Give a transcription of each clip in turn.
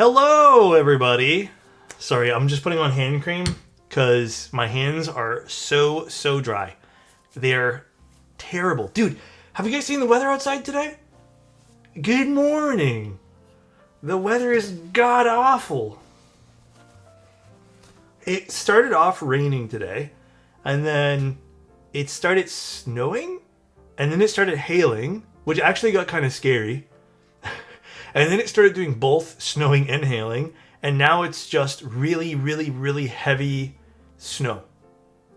Hello, everybody. Sorry, I'm just putting on hand cream because my hands are so dry. They're terrible. Dude, have you guys seen the weather outside today? Good morning. The weather is god-awful. It started off raining today, and then it started snowing, and then it started hailing, which actually got kind of scary. And then it started doing both snowing and hailing, and now it's just really heavy snow.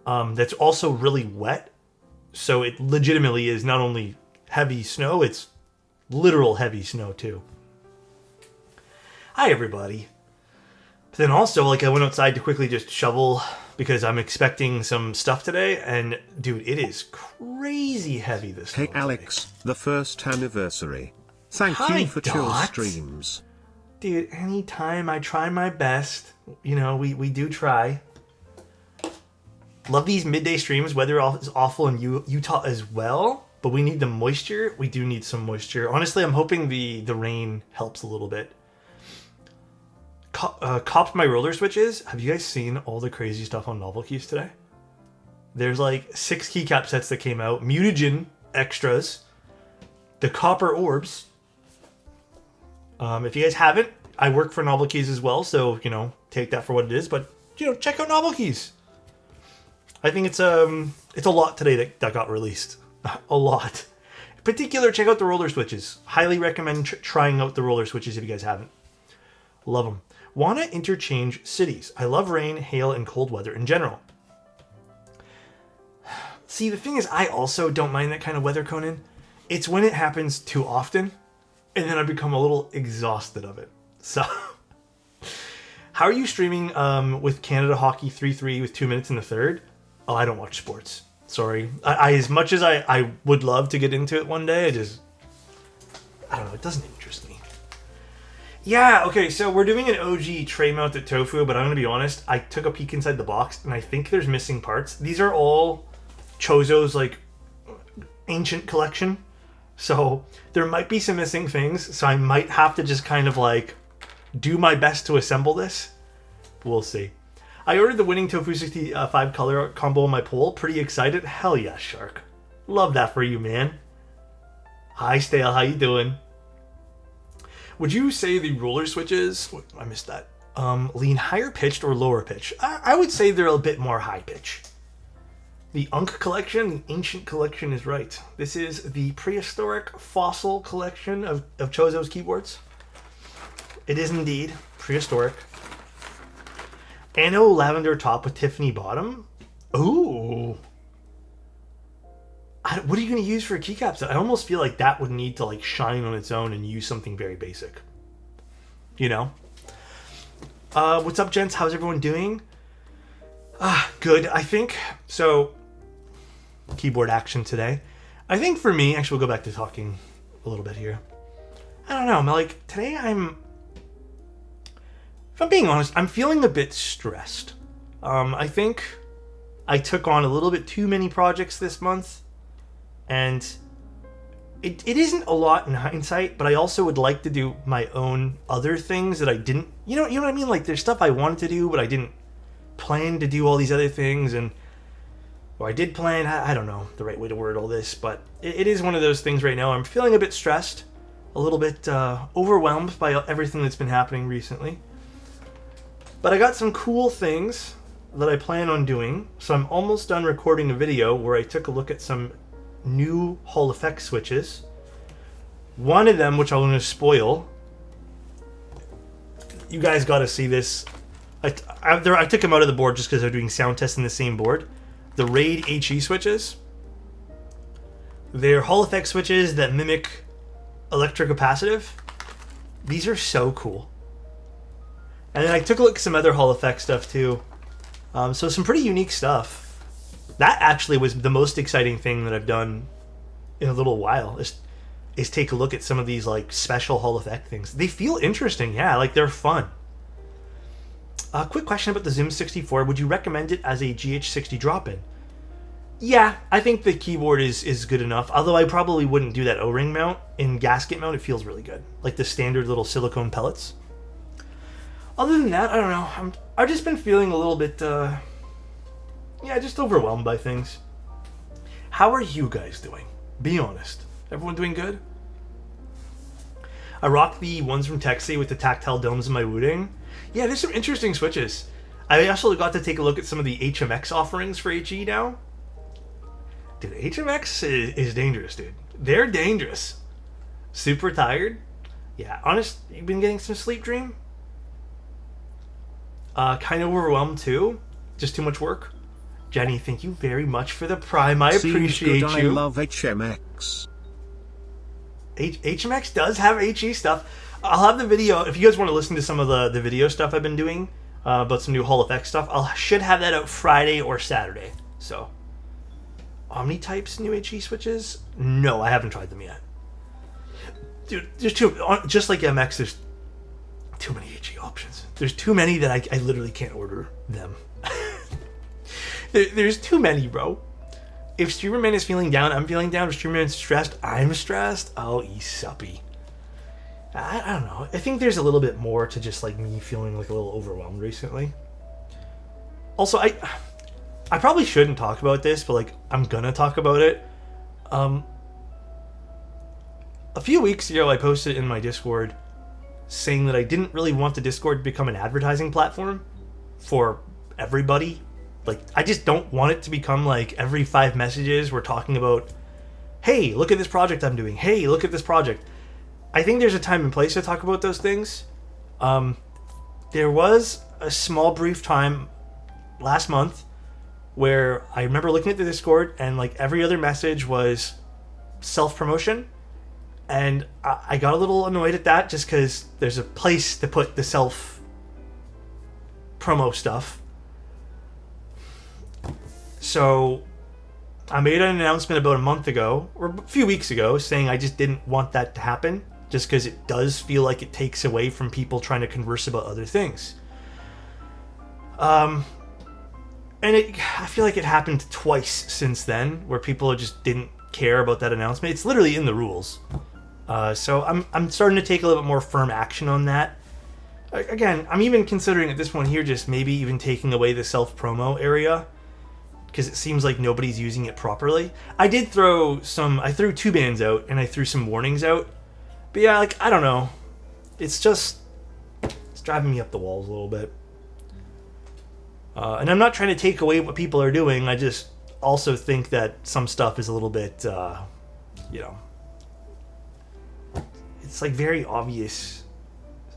That's also really wet, so it legitimately is not only heavy snow, it's literal heavy snow too. Hi everybody. But then also, I went outside to quickly just shovel because I'm expecting some stuff today, and dude, it is crazy heavy this snow. Hey Alex, the first anniversary. Thank you for chill streams. Dude, anytime I try my best. You know, we do try. Love these midday streams. Weather is awful in Utah as well, but we need the moisture. We do need some moisture. Honestly, I'm hoping the rain helps a little bit. Copped my roller switches. Have you guys seen all the crazy stuff on NovelKeys today? There's like 6 keycap sets that came out. Mutagen extras. The copper orbs. If you guys haven't, I work for NovelKeys as well, so, you know, take that for what it is. But, you know, check out NovelKeys. I think it's a lot today that got released. A lot. In particular, check out the roller switches. Highly recommend trying out the roller switches if you guys haven't. Love them. Want to interchange cities. I love rain, hail, and cold weather in general. See, the thing is, I also don't mind that kind of weather, Conan. It's when it happens too often, and then I become a little exhausted of it. So, how are you streaming with Canada Hockey 3-3 with 2 minutes in the third? Oh, I don't watch sports. Sorry. I as much as I would love to get into it one day, I don't know, it doesn't interest me. Yeah, okay, so we're doing an OG tray-mounted Tofu, but I'm going to be honest, I took a peek inside the box, and I think there's missing parts. These are all Chozo's, ancient collection. So there might be some missing things, so I might have to just kind of do my best to assemble this. We'll see. I ordered the winning Tofu65 color combo on my poll. Pretty excited. Hell yeah, Shark. Love that for you, man. Hi, Stale. How you doing? Would you say the roller switches, I missed that, lean higher pitched or lower pitch? I would say they're a bit more high pitch. The Unk collection, the ancient collection is right. This is the prehistoric fossil collection of Chozo's keyboards. It is indeed prehistoric. Anno lavender top with Tiffany bottom. Ooh. What are you going to use for a keycap? I almost feel like that would need to shine on its own and use something very basic. You know? What's up, gents? How's everyone doing? Good. I think so. Keyboard action today. I think for me, actually, we'll go back to talking a little bit here. I don't know. Today if I'm being honest, I'm feeling a bit stressed. I think I took on a little bit too many projects this month, and it isn't a lot in hindsight, but I also would like to do my own other things that I didn't, you know what I mean? There's stuff I wanted to do, but I didn't plan to do all these other things, or I did plan, I don't know the right way to word all this, but it is one of those things right now. I'm feeling a bit stressed, a little bit overwhelmed by everything that's been happening recently. But I got some cool things that I plan on doing, so I'm almost done recording a video where I took a look at some new Hall effect switches. One of them, which I'm going to spoil, you guys got to see this. I took them out of the board just because they're doing sound tests in the same board. The Raid HE switches. They're Hall effect switches that mimic electrocapacitive. These are so cool. And then I took a look at some other Hall effect stuff too. So some pretty unique stuff. That actually was the most exciting thing that I've done in a little while. Is take a look at some of these special Hall effect things. They feel interesting, yeah. They're fun. A quick question about the Zoom 64. Would you recommend it as a GH60 drop-in? Yeah, I think the keyboard is good enough. Although I probably wouldn't do that O-ring mount. In gasket mount, it feels really good. Like the standard little silicone pellets. Other than that, I don't know. I've just been feeling a little bit, just overwhelmed by things. How are you guys doing? Be honest. Everyone doing good? I rocked the ones from Texie with the tactile domes in my Wuding. Yeah, there's some interesting switches. I also got to take a look at some of the HMX offerings for HE now. Dude, HMX is dangerous, dude. They're dangerous. Super tired. Yeah, honest, you've been getting some sleep, Dream? Kind of overwhelmed too. Just too much work. Jenny, thank you very much for the Prime. I appreciate you. I love HMX. HMX does have HE stuff. I'll have the video. If you guys want to listen to some of the video stuff I've been doing about some new Hall Effect stuff, I should have that out Friday or Saturday. So, Omnitype's new HE switches? No, I haven't tried them yet. Dude, there's just like MX, there's too many HE options. There's too many that I literally can't order them. There's too many, bro. If Streamerman is feeling down, I'm feeling down. If Streamerman's stressed, I'm stressed. Oh, suppy. I don't know. I think there's a little bit more to just like me feeling like a little overwhelmed recently. Also, I probably shouldn't talk about this, but like I'm gonna talk about it. A few weeks ago, I posted in my Discord saying that I didn't really want the Discord to become an advertising platform for everybody. Like, I just don't want it to become like every 5 messages we're talking about, hey, look at this project I'm doing. Hey, look at this project. I think there's a time and place to talk about those things. There was a small brief time last month where I remember looking at the Discord and like every other message was self-promotion. And I got a little annoyed at that just because there's a place to put the self-promo stuff. So I made an announcement about a month ago, or a few weeks ago, saying I just didn't want that to happen, just because it does feel like it takes away from people trying to converse about other things. And I feel like it happened twice since then, where people just didn't care about that announcement. It's literally in the rules. So I'm starting to take a little bit more firm action on that. Again, I'm even considering at this point here just maybe even taking away the self-promo area, because it seems like nobody's using it properly. I threw 2 bans out, and I threw some warnings out. But yeah, like, I don't know. It's driving me up the walls a little bit. And I'm not trying to take away what people are doing. I just also think that some stuff is a little bit, it's like very obvious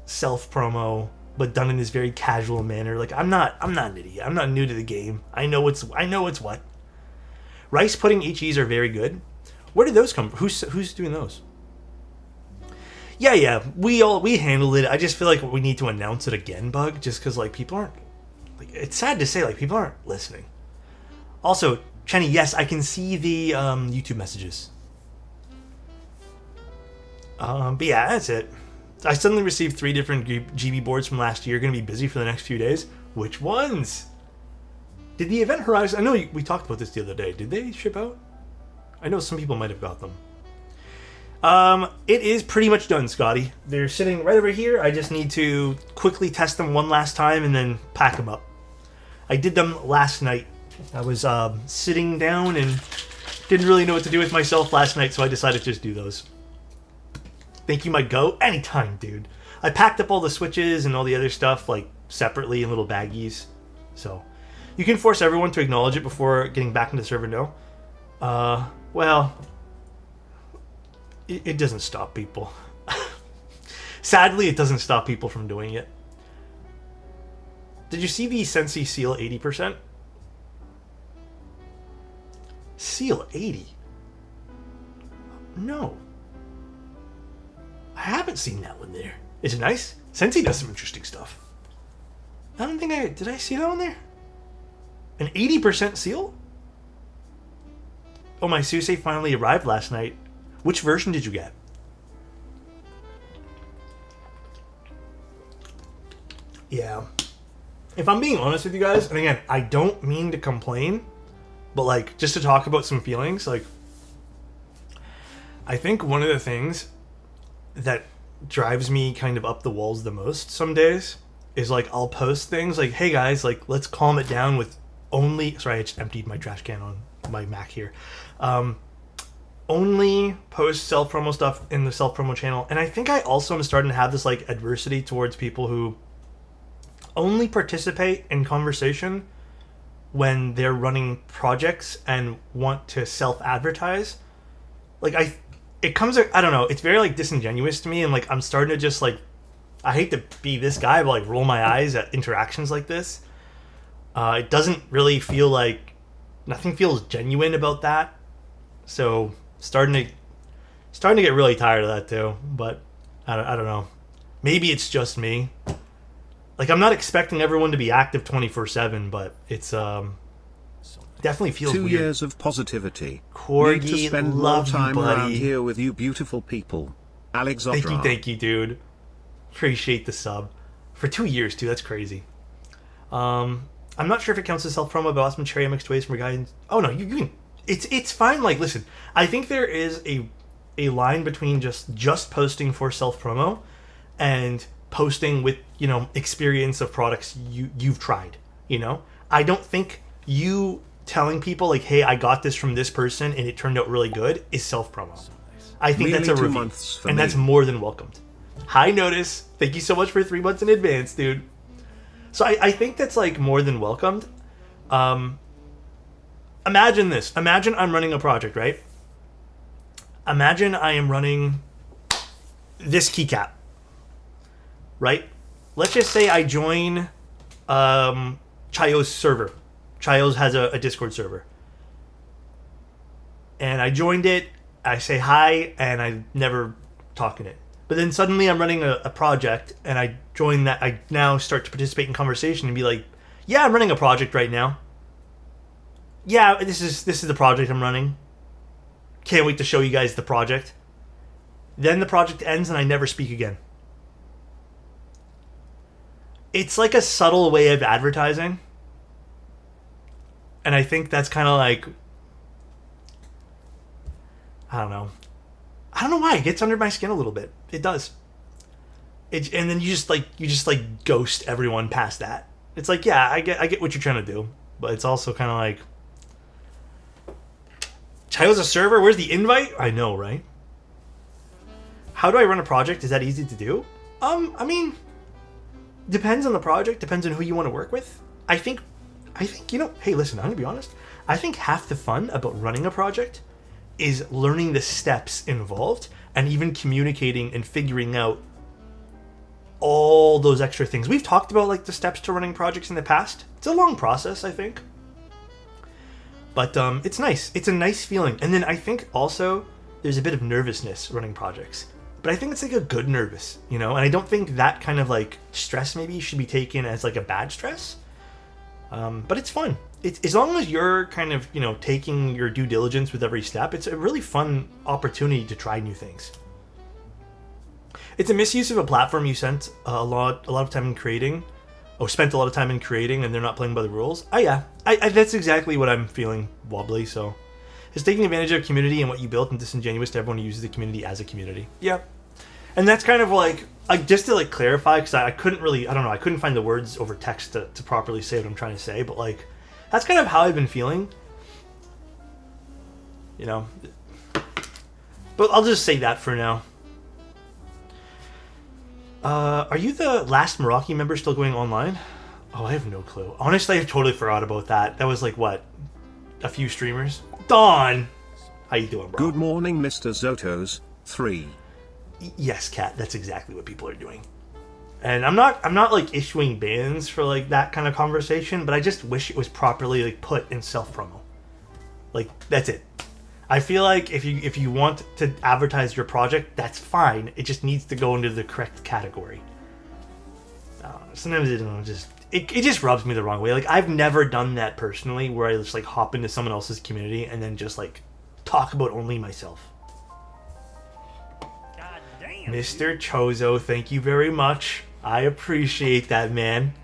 self-promo, but done in this very casual manner. Like, I'm not an idiot. I'm not new to the game. I know it's what. Rice pudding HEs are very good. Where did those come from? Who's doing those? Yeah. We handled it. I just feel like we need to announce it again, Bug, just because like people aren't. Like, it's sad to say, like, people aren't listening. Also, Chenny, yes, I can see the YouTube messages. But yeah, that's it. I suddenly received 3 different GB boards from last year. Going to be busy for the next few days. Which ones? Did the Event Horizon... I know we talked about this the other day. Did they ship out? I know some people might have got them. It is pretty much done, Scotty. They're sitting right over here. I just need to quickly test them one last time and then pack them up. I did them last night. I was sitting down and didn't really know what to do with myself last night, so I decided to just do those. Thank you, my goat. Anytime, dude. I packed up all the switches and all the other stuff, like, separately in little baggies. So, you can force everyone to acknowledge it before getting back into the server, no? Well, it doesn't stop people. Sadly, it doesn't stop people from doing it. Did you see the Sensi Seal 80%? Seal 80? No. I haven't seen that one there. Is it nice? Sensi does some interesting stuff. I don't think did I see that one there? An 80% seal? Oh, my Suse finally arrived last night. Which version did you get? Yeah. If I'm being honest with you guys, and again, I don't mean to complain, but like, just to talk about some feelings, like, I think one of the things that drives me kind of up the walls the most some days is like I'll post things like, hey guys, like let's calm it down with only. Sorry, I just emptied my trash can on my Mac here. Only post self promo stuff in the self promo channel, and I think I also am starting to have this like adversity towards people who only participate in conversation when they're running projects and want to self-advertise. Like it comes, I don't know, it's very like disingenuous to me, and like I'm starting to just like, I hate to be this guy, but like roll my eyes at interactions like this. It doesn't really feel like, nothing feels genuine about that. So starting to get really tired of that too. But I don't know. Maybe it's just me. Like I'm not expecting everyone to be active 24/7, but it's definitely feels 2 weird. years of positivity. Corgi, need to spend more time around here with you beautiful people. Alexotos. Thank you, dude. Appreciate the sub. For 2 years, too. That's crazy. I'm not sure if it counts as self-promo, but Awesome Cherry mixed ways from guidance. Oh, no, you can... It's fine. Like, listen, I think there is a line between just posting for self-promo and posting with, you know, experience of products you've tried, you know? I don't think you telling people, like, hey, I got this from this person and it turned out really good is self-promo. I think that's a review. And that's more than welcomed. Hi, Notice. Thank you so much for 3 months in advance, dude. So I think that's, like, more than welcomed. Imagine this. Imagine I'm running a project, right? Imagine I am running this keycap, right? Let's just say I join Chayo's server. Chayo's has a Discord server. And I joined it, I say hi, and I never talk in it. But then suddenly I'm running a project, and I join that. I now start to participate in conversation and be like, yeah, I'm running a project right now. Yeah, this is the project I'm running. Can't wait to show you guys the project. Then the project ends and I never speak again. It's like a subtle way of advertising. And I think that's kind of like, I don't know why it gets under my skin a little bit. It does. And then you just ghost everyone past that. It's like, yeah, I get what you're trying to do, but it's also kind of like, Chayo's a server? Where's the invite? I know, right? How do I run a project? Is that easy to do? I mean, depends on the project, depends on who you want to work with. I think, you know, hey, listen, I'm gonna be honest. I think half the fun about running a project is learning the steps involved and even communicating and figuring out all those extra things. We've talked about like the steps to running projects in the past. It's a long process, I think. But it's nice. It's a nice feeling. And then I think also there's a bit of nervousness running projects. But I think it's like a good nervous, you know? And I don't think that kind of like stress maybe should be taken as like a bad stress. But it's fun. It's, as long as you're kind of, you know, taking your due diligence with every step, it's a really fun opportunity to try new things. It's a misuse of a platform you spent a lot of time in creating. Spent a lot of time in creating and they're not playing by the rules. Oh yeah, I that's exactly what I'm feeling wobbly. So it's taking advantage of community and what you built and disingenuous to everyone who uses the community as a community. Yeah. And that's kind of like just to like clarify, because I couldn't really, I don't know, I couldn't find the words over text to properly say what I'm trying to say, but like that's kind of how I've been feeling, you know. But I'll just say that for now. Are you the last Meraki member still going online? Oh, I have no clue. Honestly, I totally forgot about that. That was like, what? A few streamers? Dawn! How you doing, bro? Good morning, Mr. Zotos. 3. Yes, Kat, that's exactly what people are doing. And I'm not like issuing bans for like that kind of conversation, but I just wish it was properly like put in self-promo. Like, that's it. I feel like if you want to advertise your project, that's fine. It just needs to go into the correct category. Sometimes it just rubs me the wrong way. Like I've never done that personally, where I just like hop into someone else's community and then just like talk about only myself. God damn, Mr. Chozo, thank you very much. I appreciate that, man.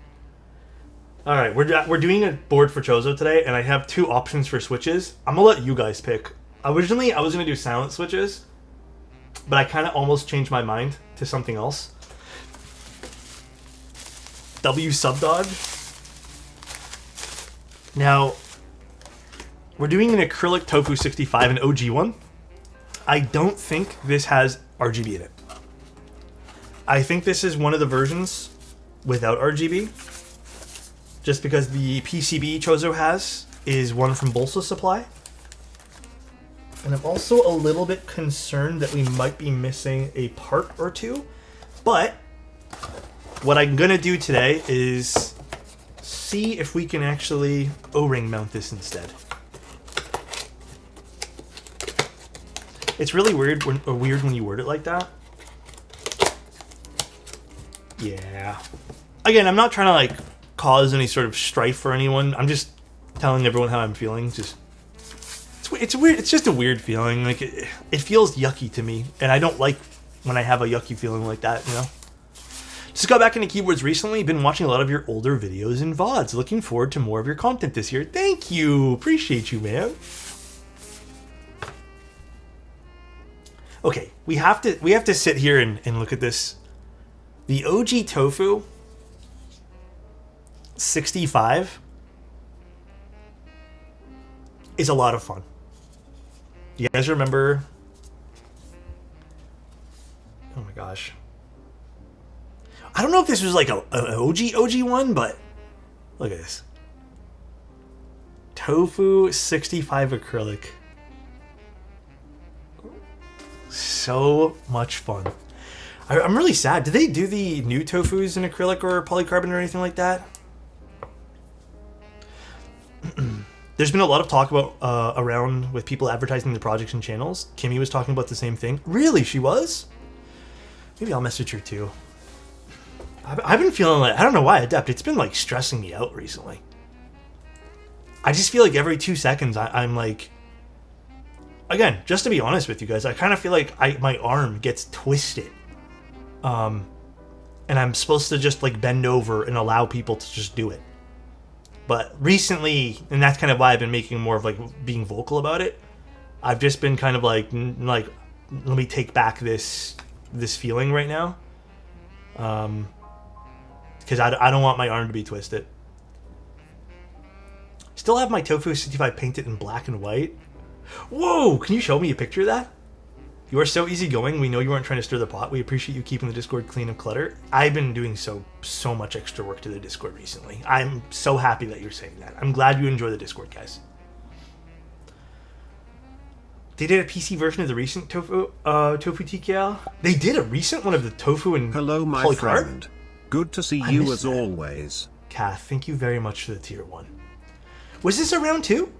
All right, we're doing a board for Chozo today, and I have 2 options for switches. I'm gonna let you guys pick. Originally, I was going to do silent switches, but I kind of almost changed my mind to something else. W Subdog. Now, we're doing an acrylic Tofu65, an OG one. I don't think this has RGB in it. I think this is one of the versions without RGB. Just because the PCB Chozo has is one from Bolsa Supply. And I'm also a little bit concerned that we might be missing a part or two. But what I'm gonna do today is see if we can actually O-ring mount this instead. It's really weird when you word it like that. Yeah. Again, I'm not trying to like cause any sort of strife for anyone. I'm just telling everyone how I'm feeling. It's weird. It's just a weird feeling. Like it feels yucky to me, and I don't like when I have a yucky feeling like that. You know. Just got back into keyboards recently. Been watching a lot of your older videos and VODs. Looking forward to more of your content this year. Thank you. Appreciate you, man. Okay, we have to sit here and look at this. The OG Tofu 65 is a lot of fun. You guys remember? Oh my gosh. I don't know if this was like an OG one, but look at this. Tofu 65 acrylic. So much fun. I'm really sad. Did they do the new Tofus in acrylic or polycarbonate or anything like that? There's been a lot of talk about around with people advertising the projects and channels. Kimmy was talking about the same thing. Really? She was? Maybe I'll message her too. I've been feeling like, I don't know why, Adept. It's been like stressing me out recently. I just feel like every 2 seconds I'm like, again, just to be honest with you guys, I kind of feel like my arm gets twisted. And I'm supposed to just like bend over and allow people to just do it. But recently, and that's kind of why I've been making more of like being vocal about it. I've just been kind of like let me take back this feeling right now. Because I don't want my arm to be twisted. Still have my Tofu65 painted in black and white. Whoa! Can you show me a picture of that? You are so easygoing. We know you weren't trying to stir the pot. We appreciate you keeping the Discord clean of clutter. I've been doing so much extra work to the Discord recently. I'm so happy that you're saying that. I'm glad you enjoy the Discord, guys. They did a PC version of the recent Tofu TKL. They did a recent one of the Tofu and Hello, my polycarb? friend. Good to see you as always. Kath, thank you very much for the tier 1. Was this a round 2?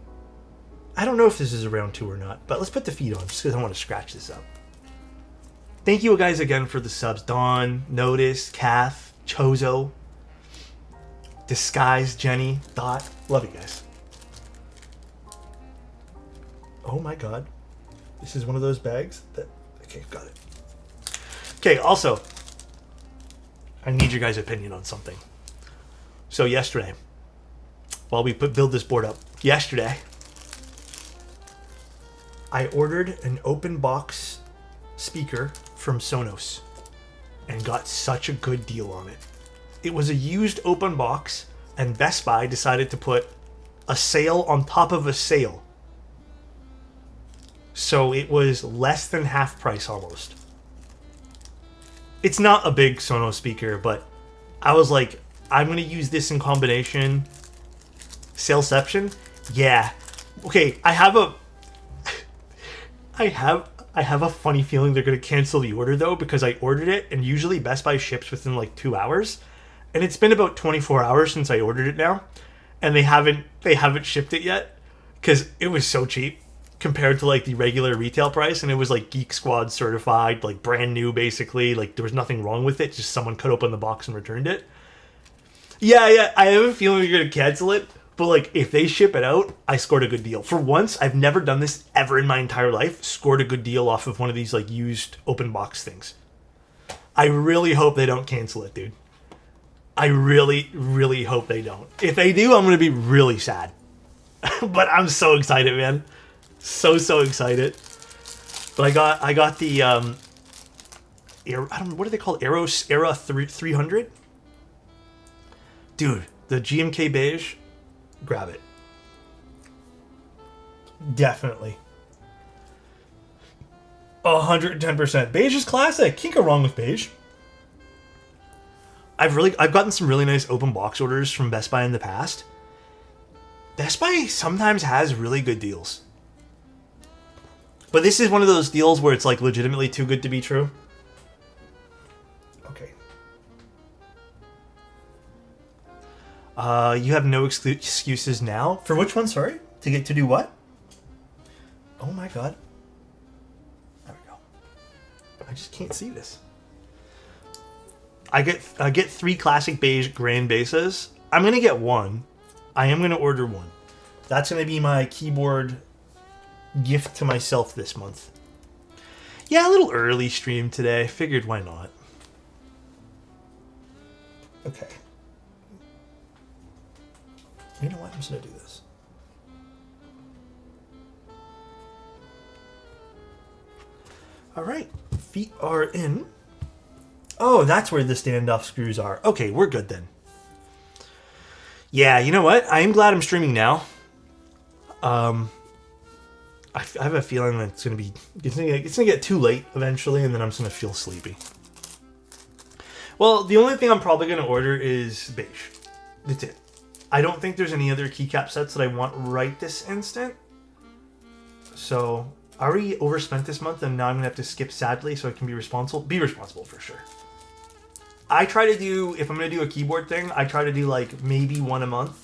I don't know if this is a round 2 or not, but let's put the feed on just because I want to scratch this up. Thank you guys again for the subs. Dawn, Notice, Kath, Chozo, Disguise, Jenny, Dot. Love you guys. Oh my god. This is one of those bags that... Okay, got it. Okay, also, I need your guys' opinion on something. So yesterday, while we build this board up, yesterday, I ordered an open box speaker from Sonos and got such a good deal on it. It was a used open box, and Best Buy decided to put a sale on top of a sale. So it was less than half price almost. It's not a big Sonos speaker, but I was like, I'm going to use this in combination. Saleception? Yeah. Okay, I have a funny feeling they're going to cancel the order though, because I ordered it and usually Best Buy ships within like 2 hours. And it's been about 24 hours since I ordered it now. And they haven't shipped it yet because it was so cheap compared to like the regular retail price. And it was like Geek Squad certified, like brand new basically. Like there was nothing wrong with it. Just someone cut open the box and returned it. Yeah, I have a feeling you're going to cancel it. But like, if they ship it out, I scored a good deal. For once, I've never done this ever in my entire life. Scored a good deal off of one of these like used open box things. I really hope they don't cancel it, dude. I really, really hope they don't. If they do, I'm gonna be really sad. But I'm so excited, man. So excited. But I got the I don't know, what are they called? Era 300. Dude, the GMK beige, grab it. Definitely. 110%. Beige is classic. Can't go wrong with beige. I've gotten some really nice open box orders from Best Buy in the past. Best Buy sometimes has really good deals. But this is one of those deals where it's like legitimately too good to be true. Okay. You have no excuses now. For which one, sorry? To do what? Oh my god. There we go. I just can't see this. I get 3 classic beige grand bases. I'm gonna get one. I am gonna order one. That's gonna be my keyboard gift to myself this month. Yeah, a little early stream today. Figured why not. Okay. You know what? I'm just gonna do this. All right, feet are in. Oh, that's where the standoff screws are. Okay, we're good then. Yeah, you know what? I am glad I'm streaming now. I have a feeling that it's gonna get too late eventually, and then I'm just gonna feel sleepy. Well, the only thing I'm probably gonna order is beige. That's it. I don't think there's any other keycap sets that I want right this instant. So I already overspent this month, and now I'm gonna have to skip sadly, so I can be responsible. Be responsible for sure. I try to do, if I'm gonna do a keyboard thing, I try to do like maybe one a month.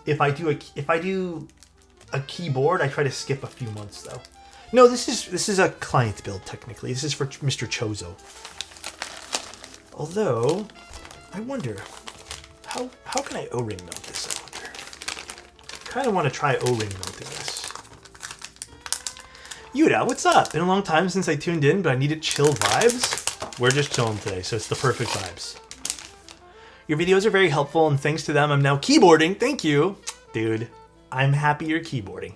If I do a keyboard, I try to skip a few months though. No, this is a client build technically. This is for Mr. Chozo. Although, I wonder how can I O-ring mount this? I wonder. Kind of want to try O-ring mounting this. Yuda, what's up? Been a long time since I tuned in, but I needed chill vibes. We're just chilling today, so it's the perfect vibes. Your videos are very helpful, and thanks to them, I'm now keyboarding. Thank you. Dude, I'm happy you're keyboarding.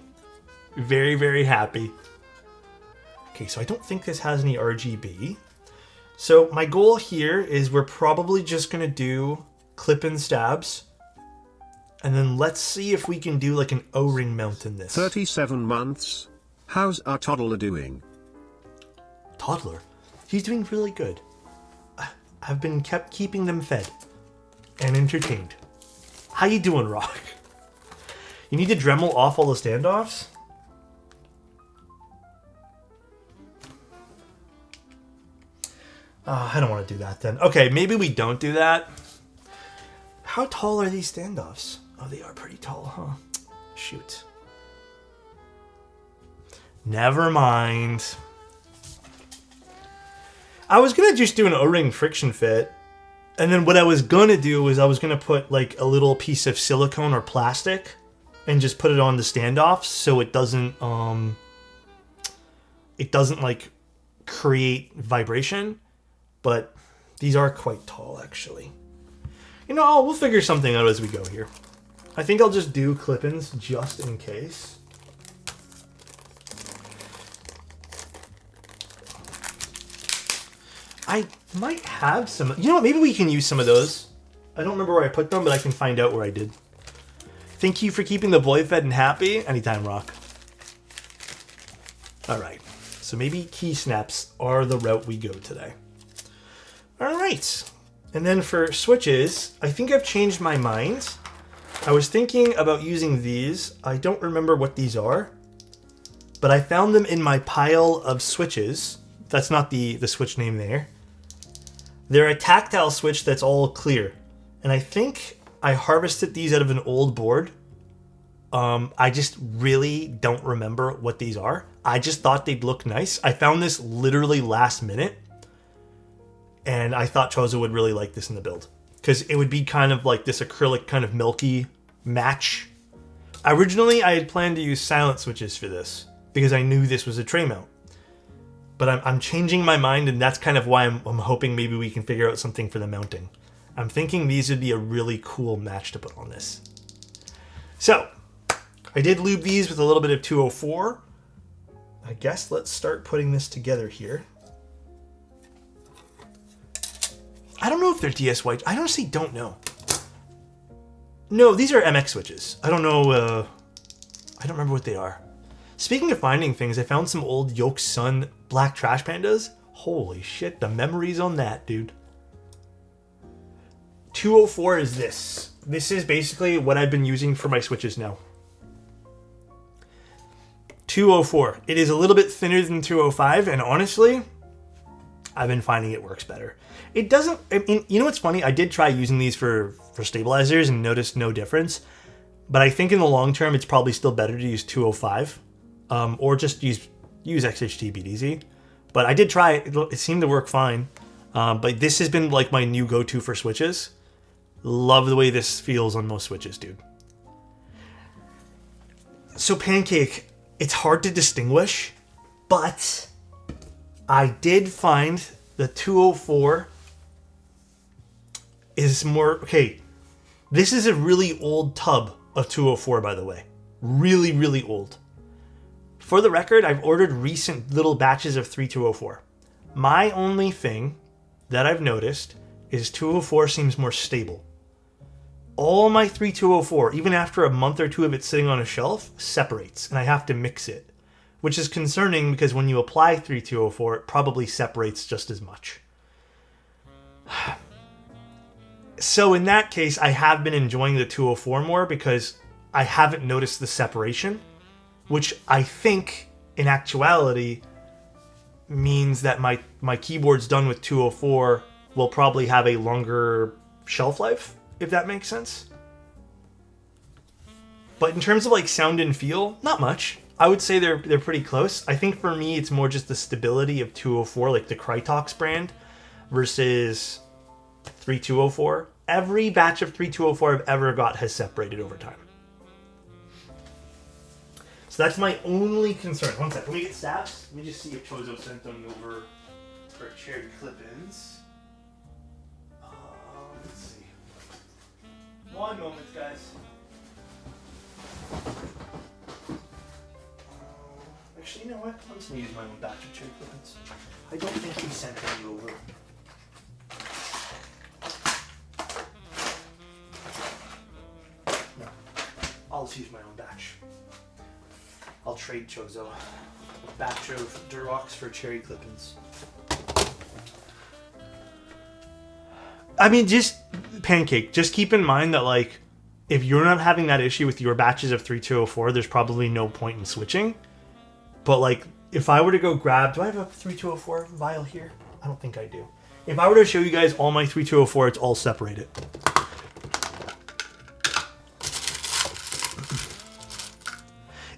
Very, very happy. Okay, so I don't think this has any RGB. So my goal here is we're probably just going to do clip-in stabs. And then let's see if we can do like an O-ring mount in this. 37 months. How's our toddler doing? Toddler? He's doing really good. I've been keeping them fed and entertained. How you doing, Rock? You need to Dremel off all the standoffs? I don't want to do that then. Okay, maybe we don't do that. How tall are these standoffs? Oh, they are pretty tall, huh? Shoot. Never mind. I was going to just do an O-ring friction fit. And then what I was going to do was I was going to put like a little piece of silicone or plastic and just put it on the standoffs so it doesn't like create vibration. But these are quite tall, actually. You know, we'll figure something out as we go here. I think I'll just do clip-ins just in case. I might have some... You know what? Maybe we can use some of those. I don't remember where I put them, but I can find out where I did. Thank you for keeping the boy fed and happy. Anytime, Rock. Alright. So maybe key snaps are the route we go today. Alright. And then for switches, I think I've changed my mind. I was thinking about using these. I don't remember what these are. But I found them in my pile of switches. That's not the switch name there. They're a tactile switch that's all clear. And I think I harvested these out of an old board. I just really don't remember what these are. I just thought they'd look nice. I found this literally last minute. And I thought Chozo would really like this in the build. Because it would be kind of like this acrylic kind of milky match. Originally, I had planned to use silent switches for this. Because I knew this was a tray mount. But I'm changing my mind, and that's kind of why I'm hoping maybe we can figure out something for the mounting. I'm thinking these would be a really cool match to put on this. So, I did lube these with a little bit of 204. I guess let's start putting this together here. I don't know if they're DS white. I honestly don't know. No, these are MX switches. I don't know. I don't remember what they are. Speaking of finding things, I found some old Yoke Sun black trash pandas. Holy shit, the memories on that, dude. 204 is this. This is basically what I've been using for my switches now. 204. It is a little bit thinner than 205, and honestly, I've been finding it works better. It doesn't, I mean, you know what's funny? I did try using these for stabilizers and noticed no difference, but I think in the long term, it's probably still better to use 205, or just use XHT BDZ. But I did try it. It seemed to work fine. But this has been like my new go-to for switches. Love the way this feels on most switches, dude. So Pancake, it's hard to distinguish, but I did find the 204 is more... Okay, this is a really old tub of 204, by the way. Really, really old. For the record, I've ordered recent little batches of 3204. My only thing that I've noticed is 204 seems more stable. All my 3204, even after a month or two of it sitting on a shelf, separates, and I have to mix it, which is concerning because when you apply 3204, it probably separates just as much. So in that case, I have been enjoying the 204 more because I haven't noticed the separation, which I think in actuality means that my keyboard's done with 204 will probably have a longer shelf life, if that makes sense. But in terms of like sound and feel, not much. I would say they're pretty close. I think for me, it's more just the stability of 204, like the Krytox brand, versus 3204. Every batch of 3204 I've ever got has separated over time. So that's my only concern. One sec, let me get stabs. Let me just see if Chozo sent them over for cherry clip-ins. Let's see. One moment, guys. Actually, you know what? I'm just going to use my own batch of cherry clip-ins. I don't think he sent any over. No. I'll just use my own batch. I'll trade Chozo a batch of Durox for cherry clip-ins. I mean, just Pancake. Just keep in mind that, like, if you're not having that issue with your batches of 3204, there's probably no point in switching. But, like, if I were to go grab... Do I have a 3204 vial here? I don't think I do. If I were to show you guys all my 3204, it's all separated.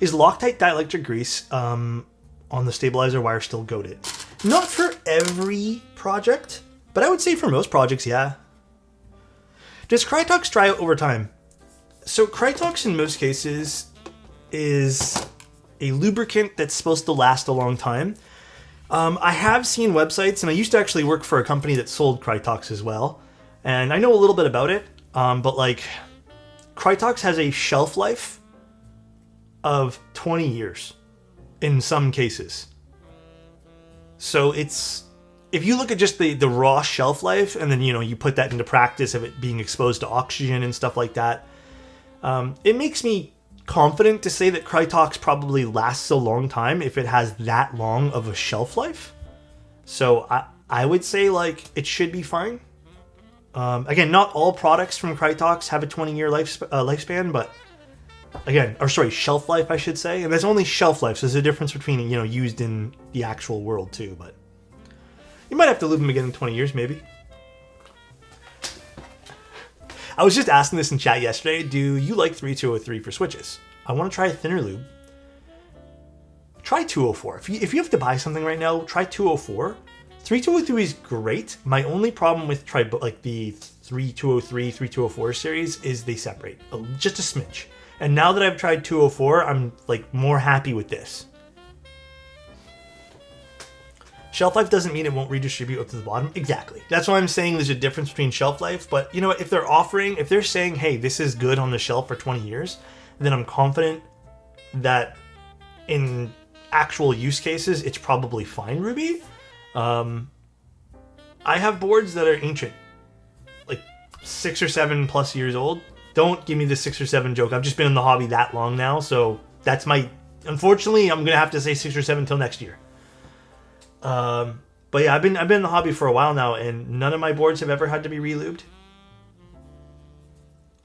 Is Loctite dielectric grease on the stabilizer wire still goated? Not for every project, but I would say for most projects, yeah. Does Krytox dry out over time? So Krytox in most cases is a lubricant that's supposed to last a long time. I have seen websites, and I used to actually work for a company that sold Krytox as well, and I know a little bit about it, but like Krytox has a shelf life of 20 years in some cases. So it's, if you look at just the raw shelf life and then, you know, you put that into practice of it being exposed to oxygen and stuff like that, it makes me confident to say that Krytox probably lasts a long time if it has that long of a shelf life. So I would say, like, it should be fine. Again, not all products from Krytox have a 20-year lifespan, but again, or sorry, shelf life, I should say. And there's only shelf life, so there's a difference between, you know, used in the actual world too, but you might have to live them again in 20 years, maybe. I was just asking this in chat yesterday. Do you like 3203 for switches? I want to try a thinner lube. Try 204. If you have to buy something right now, try 204. 3203 is great. My only problem with like the 3203, 3204 series is they separate just a smidge. And now that I've tried 204, I'm like more happy with this. Shelf life doesn't mean it won't redistribute up to the bottom. Exactly. That's why I'm saying there's a difference between shelf life. But you know what? If they're saying, hey, this is good on the shelf for 20 years, then I'm confident that in actual use cases, it's probably fine, Ruby. I have boards that are ancient, like 6 or 7 plus years old. Don't give me the 6 or 7 joke. I've just been in the hobby that long now, so that's my... Unfortunately, I'm gonna have to say 6 or 7 till next year. But yeah, I've been in the hobby for a while now, and none of my boards have ever had to be relubed.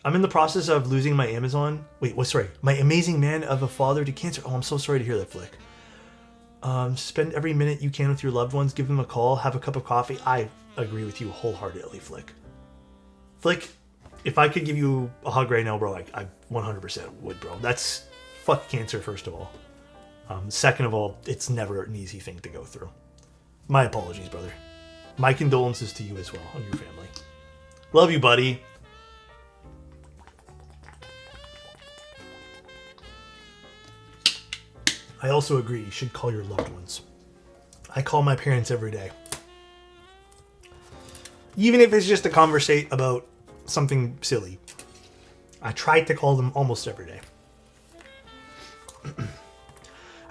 I'm in the process of losing my Amazon. Wait, what? Sorry, my amazing man of a father to cancer. Oh, I'm so sorry to hear that, Flick. Spend every minute you can with your loved ones. Give them a call. Have a cup of coffee. I agree with you wholeheartedly, Flick. Flick, if I could give you a hug right now, bro, I 100% would, bro. That's fuck cancer, first of all. Second of all, it's never an easy thing to go through. My apologies, brother. My condolences to you as well, and your family. Love you, buddy. I also agree, you should call your loved ones. I call my parents every day. Even if it's just to conversate about something silly. I try to call them almost every day.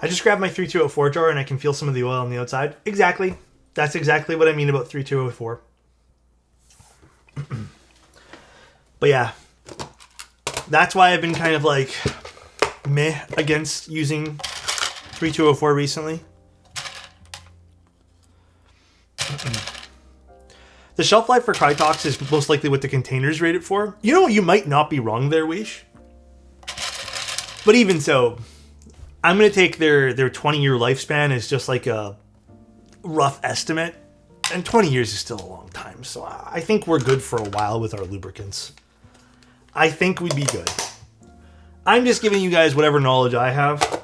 I just grabbed my 3204 jar and I can feel some of the oil on the outside. Exactly. That's exactly what I mean about 3204. But yeah. That's why I've been kind of like meh against using 3204 recently. The shelf life for Crytox is most likely what the container's rated for. You know, you might not be wrong there, Weish. But even so, I'm going to take their 20-year lifespan as just like a rough estimate. And 20 years is still a long time. So I think we're good for a while with our lubricants. I think we'd be good. I'm just giving you guys whatever knowledge I have.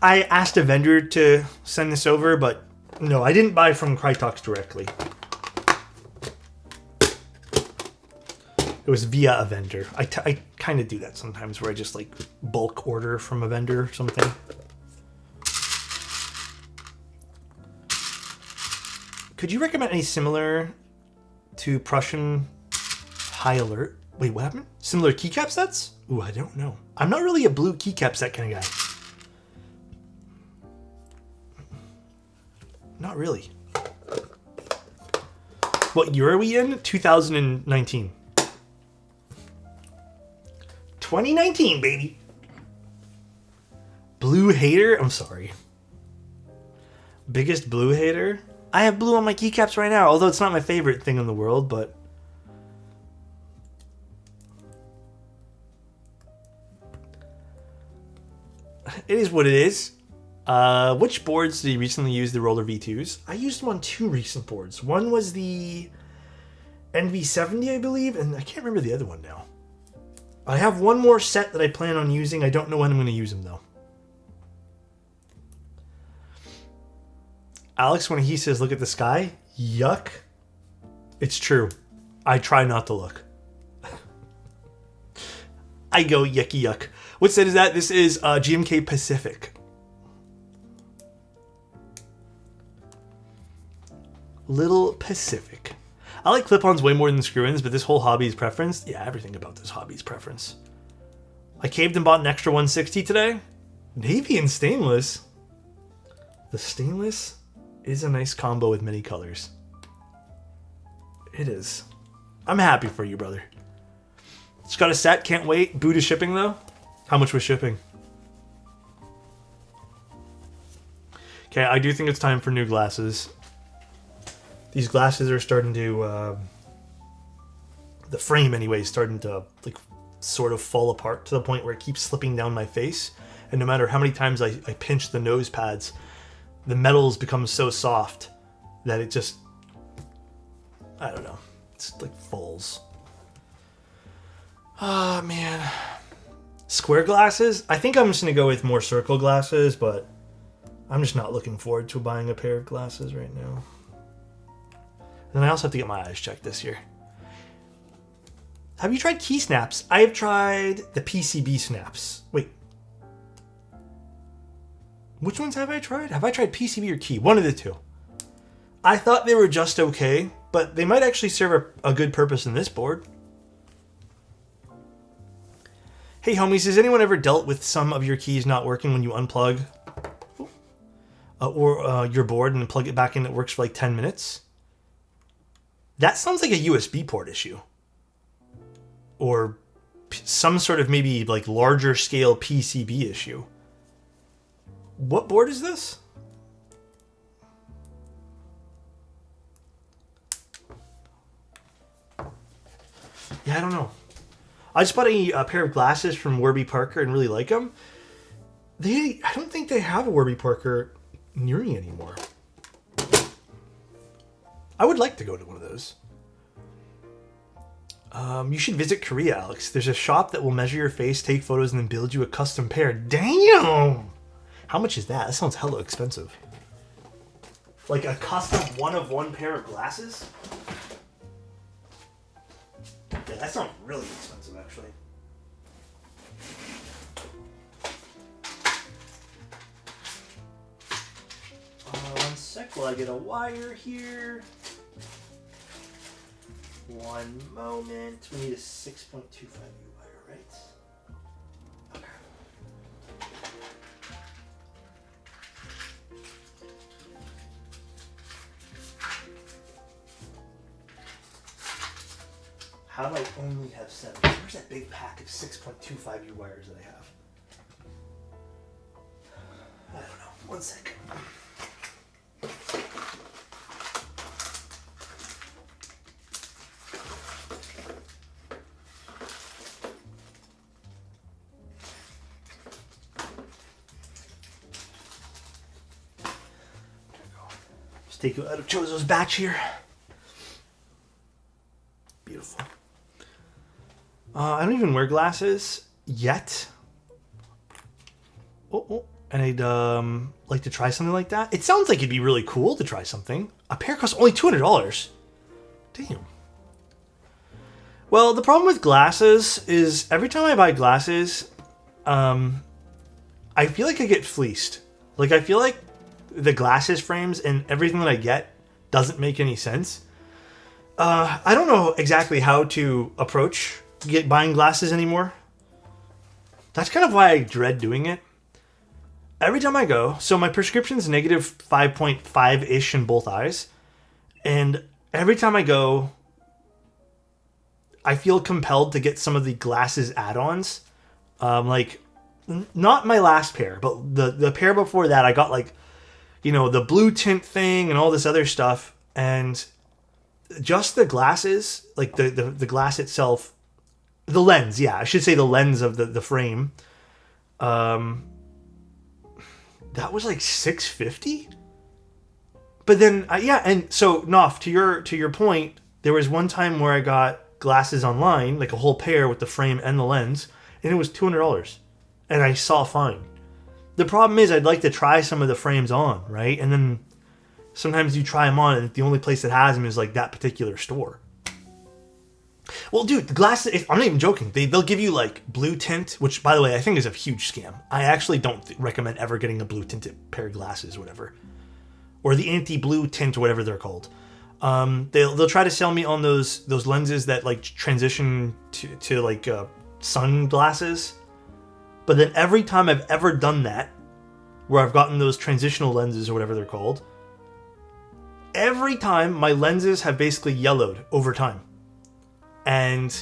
I asked a vendor to send this over, but no, I didn't buy from Crytox directly. It was via a vendor. I kind of do that sometimes where I just like bulk order from a vendor or something. Could you recommend any similar to Prussian High Alert? Wait, what happened? Similar keycap sets? Ooh, I don't know. I'm not really a blue keycap set kind of guy. Not really. What year are we in? 2019. 2019, baby. Blue hater? I'm sorry. Biggest blue hater? I have blue on my keycaps right now, although it's not my favorite thing in the world, but... it is what it is. Which boards did you recently use the Roller V2s? I used them on 2 recent boards. One was the NV70, I believe, and I can't remember the other one now. I have one more set that I plan on using. I don't know when I'm going to use them, though. Alex, when he says, look at the sky, yuck. It's true. I try not to look. I go yucky yuck. What set is that? This is GMK Pacific. Little Pacific. I like clip-ons way more than screw-ins, but this whole hobby is preference. Yeah, everything about this hobby is preference. I caved and bought an extra 160 today. Navy and stainless. The stainless is a nice combo with many colors. It is. I'm happy for you, brother. Just got a set, can't wait. Boot is shipping, though. How much was shipping? Okay, I do think it's time for new glasses. These glasses are starting to, the frame anyway, is starting to like sort of fall apart to the point where it keeps slipping down my face. And no matter how many times I pinch the nose pads, the metals become so soft that it just, I don't know, it's like falls. Ah, man. Square glasses? I think I'm just going to go with more circle glasses, but I'm just not looking forward to buying a pair of glasses right now. And I also have to get my eyes checked this year. Have you tried key snaps? I have tried the PCB snaps. Wait. Which ones have I tried? Have I tried PCB or key? One of the two. I thought they were just okay, but they might actually serve a good purpose in this board. Hey homies, has anyone ever dealt with some of your keys not working when you unplug your board and plug it back in? It works for like 10 minutes. That sounds like a USB port issue. Or some sort of maybe like larger scale PCB issue. What board is this? Yeah, I don't know. I just bought a pair of glasses from Warby Parker and really like them. I don't think they have a Warby Parker near me anymore. I would like to go to one of those. You should visit Korea, Alex. There's a shop that will measure your face, take photos, and then build you a custom pair. Damn! How much is that? That sounds hella expensive. Like a custom one-of-one pair of glasses? Yeah, that sounds really expensive, actually. One sec while I get a wire here. One moment. We need a 6.25U wire, right? Okay. How do I only have 7? Where's that big pack of 6.25U wires that I have? I don't know. One sec. Take you out of Chozo's batch here. Beautiful. I don't even wear glasses yet. And I'd like to try something like that. It sounds like it'd be really cool to try something. A pair costs only $200. Damn. Well, the problem with glasses is every time I buy glasses, I feel like I get fleeced. Like, I feel like the glasses frames and everything that I get doesn't make any sense. I don't know exactly how to approach buying glasses anymore. That's kind of why I dread doing it. Every time I go, so my prescription's negative 5.5-ish in both eyes. And every time I go, I feel compelled to get some of the glasses add-ons. Like, not my last pair, but the pair before that, I got like, you know, the blue tint thing and all this other stuff. And just the glasses, like the glass itself, the lens, yeah, I should say the lens of the frame. That was like $650. But then, yeah, and so Nof, to your point, there was one time where I got glasses online, like a whole pair with the frame and the lens, and it was $200, and I saw fine. The problem is I'd like to try some of the frames on, right? And then sometimes you try them on and the only place that has them is like that particular store. Well, dude, the glasses, I'm not even joking. They'll give you like blue tint, which by the way, I think is a huge scam. I actually don't recommend ever getting a blue tinted pair of glasses, whatever. Or the anti-blue tint or whatever they're called. They'll try to sell me on those lenses that like transition to like sunglasses. But then every time I've ever done that, where I've gotten those transitional lenses or whatever they're called, every time my lenses have basically yellowed over time. And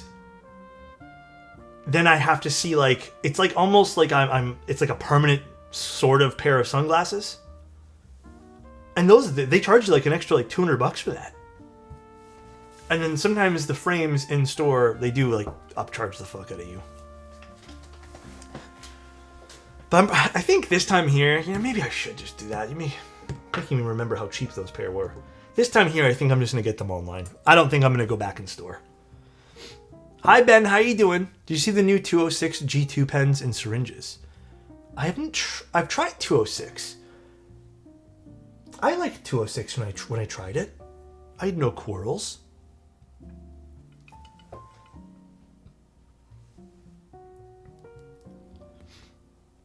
then I have to see like, it's like almost like it's like a permanent sort of pair of sunglasses. And those, they charge you like an extra like $200 for that. And then sometimes the frames in store, they do like upcharge the fuck out of you. But I think this time here, maybe I should just do that. Making me remember how cheap those pair were. This time here, I think I'm just going to get them online. I don't think I'm going to go back in store. Hi, Ben. How you doing? Did you see the new 206 G2 pens and syringes? I've tried 206. I liked 206 when I tried it. I had no quarrels.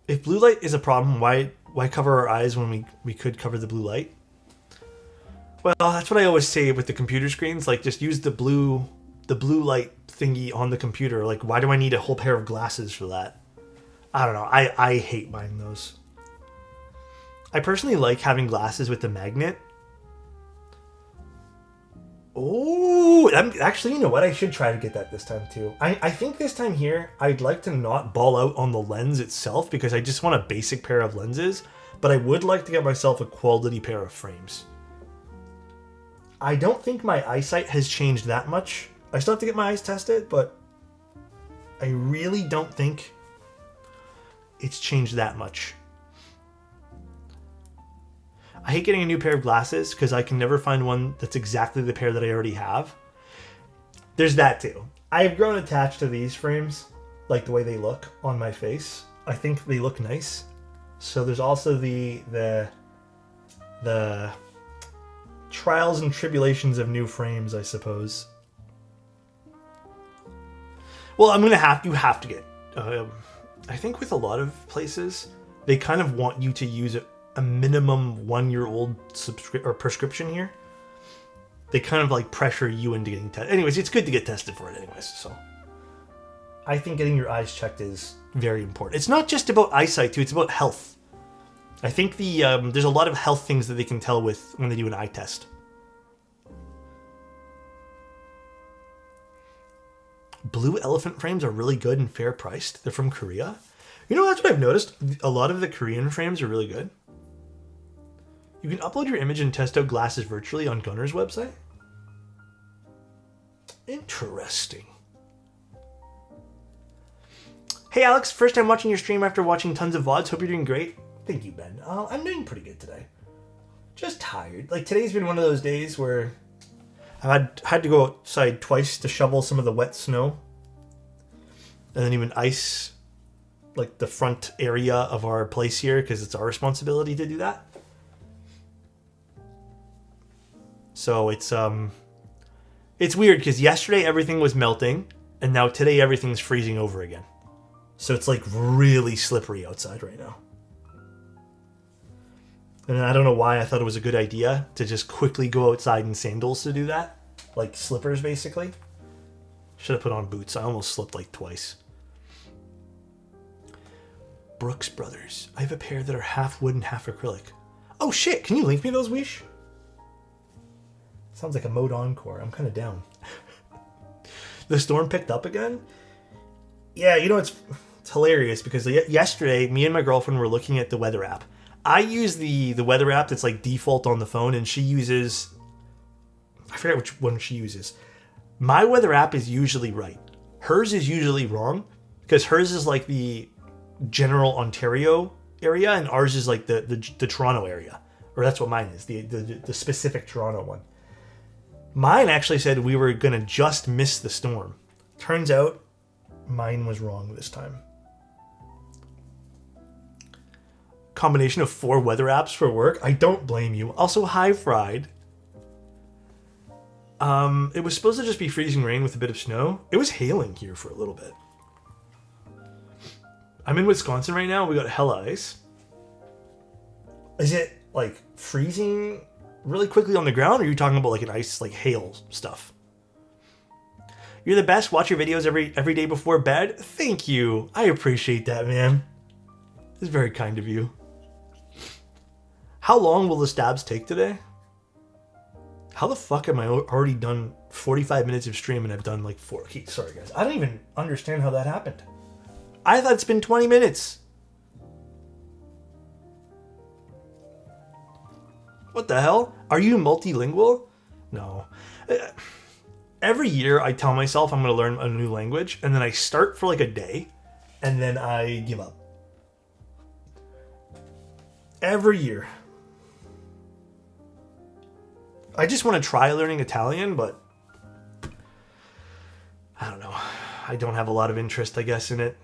If blue light is a problem, why cover our eyes when we could cover the blue light? Well, that's what I always say with the computer screens. Like, just use the blue light thingy on the computer. Like, why do I need a whole pair of glasses for that? I don't know. I hate buying those. I personally like having glasses with the magnet. Oh, actually, you know what? I should try to get that this time too. I think this time here, I'd like to not ball out on the lens itself because I just want a basic pair of lenses, but I would like to get myself a quality pair of frames. I don't think my eyesight has changed that much. I still have to get my eyes tested, but I really don't think it's changed that much. I hate getting a new pair of glasses because I can never find one that's exactly the pair that I already have. There's that too. I've grown attached to these frames, like the way they look on my face. I think they look nice. So there's also the trials and tribulations of new frames, I suppose. Well, you have to get. I think with a lot of places, they kind of want you to use a minimum 1-year-old prescription here. They kind of like pressure you into getting tested. Anyways, it's good to get tested for it anyways. So I think getting your eyes checked is very important. It's not just about eyesight too, it's about health. I think there's a lot of health things that they can tell with when they do an eye test. Blue Elephant frames are really good and fair priced. They're from Korea. You know, that's what I've noticed. A lot of the Korean frames are really good. You can upload your image and test out glasses virtually on Gunner's website. Interesting. Hey Alex, first time watching your stream after watching tons of VODs. Hope you're doing great. Thank you, Ben. I'm doing pretty good today. Just tired. Like today's been one of those days where I've had to go outside twice to shovel some of the wet snow. And then even ice like the front area of our place here because it's our responsibility to do that. So it's weird because yesterday everything was melting and now today everything's freezing over again. So it's like really slippery outside right now. And I don't know why I thought it was a good idea to just quickly go outside in sandals to do that. Like slippers basically. Should have put on boots. I almost slipped like twice. Brooks Brothers. I have a pair that are half wood and half acrylic. Oh shit, can you link me those, Weesh? Sounds like a mode encore. I'm kind of down. The storm picked up again? Yeah, you know, it's hilarious because yesterday, me and my girlfriend were looking at the weather app. I use the weather app that's like default on the phone, and she uses... I forget which one she uses. My weather app is usually right. Hers is usually wrong because hers is like the general Ontario area, and ours is like the Toronto area. Or that's what mine is, the specific Toronto one. Mine actually said we were going to just miss the storm. Turns out, mine was wrong this time. Combination of 4 weather apps for work. I don't blame you. Also, hi, Fried. It was supposed to just be freezing rain with a bit of snow. It was hailing here for a little bit. I'm in Wisconsin right now. We got hella ice. Is it like freezing really quickly on the ground, or are you talking about like an ice, like hail stuff? You're the best. Watch your videos every day before bed. Thank you. I appreciate that, man. It's very kind of you. How long will the stabs take today? How the fuck am I already done 45 minutes of stream and I've done like 4? Okay, sorry guys. I don't even understand how that happened. I thought it's been 20 minutes. What the hell? Are you multilingual? No. Every year I tell myself I'm going to learn a new language, and then I start for like a day, and then I give up. Every year. I just want to try learning Italian, but I don't know. I don't have a lot of interest, I guess, in it.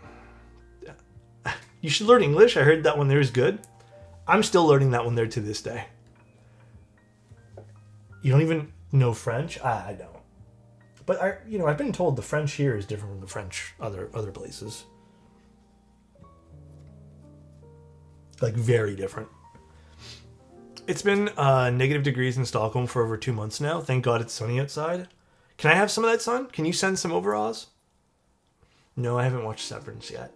You should learn English. I heard that one there is good. I'm still learning that one there to this day. You don't even know French? I don't. But I've been told the French here is different from the French other places. Like very different. It's been negative degrees in Stockholm for over 2 months now. Thank God it's sunny outside. Can I have some of that sun? Can you send some over, Oz? No, I haven't watched Severance yet.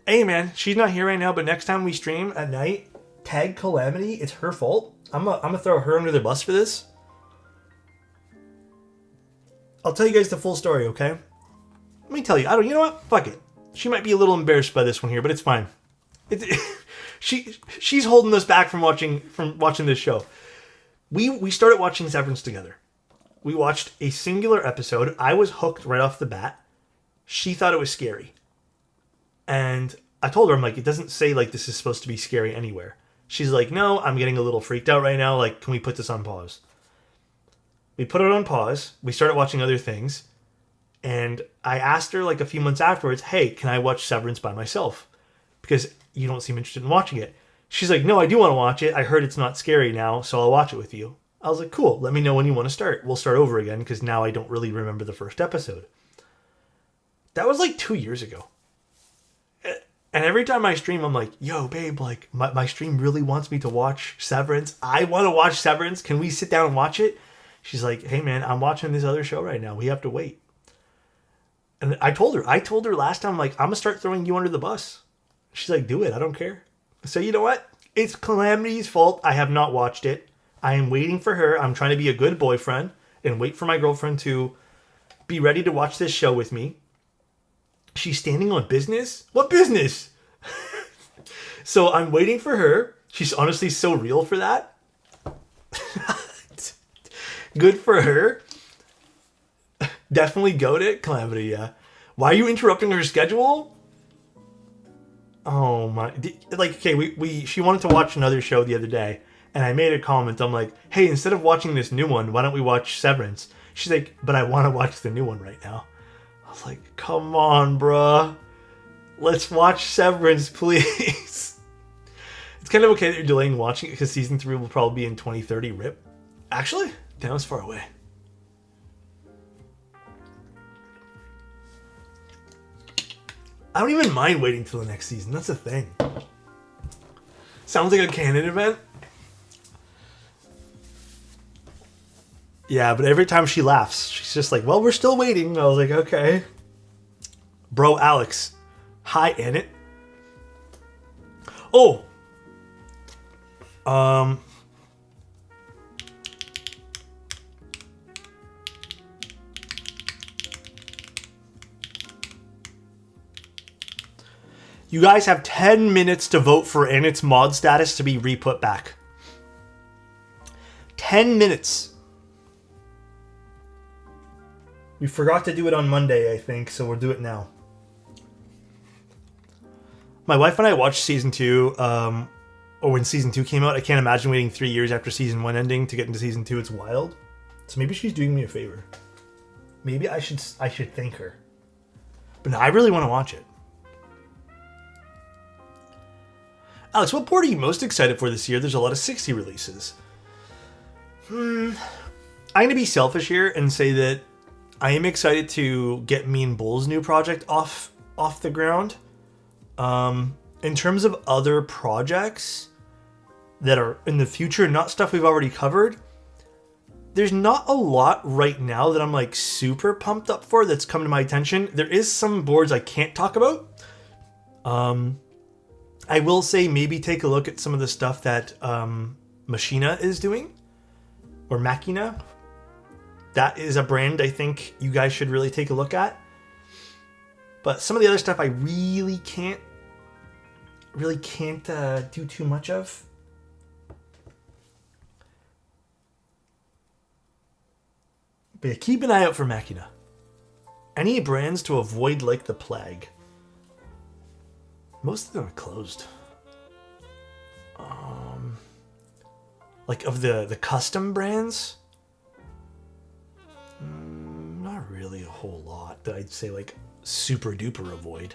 Hey man, she's not here right now, but next time we stream at night, tag Calamity. It's her fault. I'm gonna throw her under the bus for this. I'll tell you guys the full story, okay? Let me tell you. You know what? Fuck it. She might be a little embarrassed by this one here, but it's fine. She's holding us back from watching this show. We started watching Severance together. We watched a singular episode. I was hooked right off the bat. She thought it was scary. And I told her, I'm like, it doesn't say like this is supposed to be scary anywhere. She's like, no, I'm getting a little freaked out right now. Like, can we put this on pause? We put it on pause. We started watching other things. And I asked her like a few months afterwards, hey, can I watch Severance by myself? Because you don't seem interested in watching it. She's like, no, I do want to watch it. I heard it's not scary now, so I'll watch it with you. I was like, cool. Let me know when you want to start. We'll start over again because now I don't really remember the first episode. That was like 2 years ago. And every time I stream, I'm like, yo, babe, like my stream really wants me to watch Severance. I want to watch Severance. Can we sit down and watch it? She's like, hey, man, I'm watching this other show right now. We have to wait. And I told her last time, like, I'm going to start throwing you under the bus. She's like, do it. I don't care. So you know what? It's Calamity's fault. I have not watched it. I am waiting for her. I'm trying to be a good boyfriend and wait for my girlfriend to be ready to watch this show with me. She's standing on business? What business? So I'm waiting for her. She's honestly so real for that. Good for her. Definitely goat it, Calamity, yeah. Why are you interrupting her schedule? Oh my, like, okay, she wanted to watch another show the other day, and I made a comment. I'm like, hey, instead of watching this new one, why don't we watch Severance? She's like, but I want to watch the new one right now. I was like, come on, bruh. Let's watch Severance, please. It's kind of okay that you're delaying watching it because season 3 will probably be in 2030, rip. Actually, that was far away. I don't even mind waiting till the next season. That's the thing. Sounds like a canon event. Yeah, but every time she laughs, she's just like, well, we're still waiting. I was like, okay. Bro, Alex. Hi, Annette. Oh. You guys have 10 minutes to vote for Annette's mod status to be re-put back. 10 minutes. We forgot to do it on Monday, I think, so we'll do it now. My wife and I watched season 2, or when season 2 came out. I can't imagine waiting 3 years after season 1 ending to get into season 2. It's wild. So maybe she's doing me a favor. Maybe I should thank her. But no, I really want to watch it. Alex, what board are you most excited for this year? There's a lot of 60 releases. I'm going to be selfish here and say that I am excited to get me and Bull's new project off the ground. In terms of other projects that are in the future, not stuff we've already covered, there's not a lot right now that I'm like super pumped up for that's come to my attention. There is some boards I can't talk about. I will say maybe take a look at some of the stuff that Machina is doing, or Machina. That is a brand I think you guys should really take a look at. But some of the other stuff I really can't do too much of. But yeah, keep an eye out for Machina. Any brands to avoid like the plague? Most of them are closed. Like of the custom brands, not really a whole lot that I'd say like super duper avoid.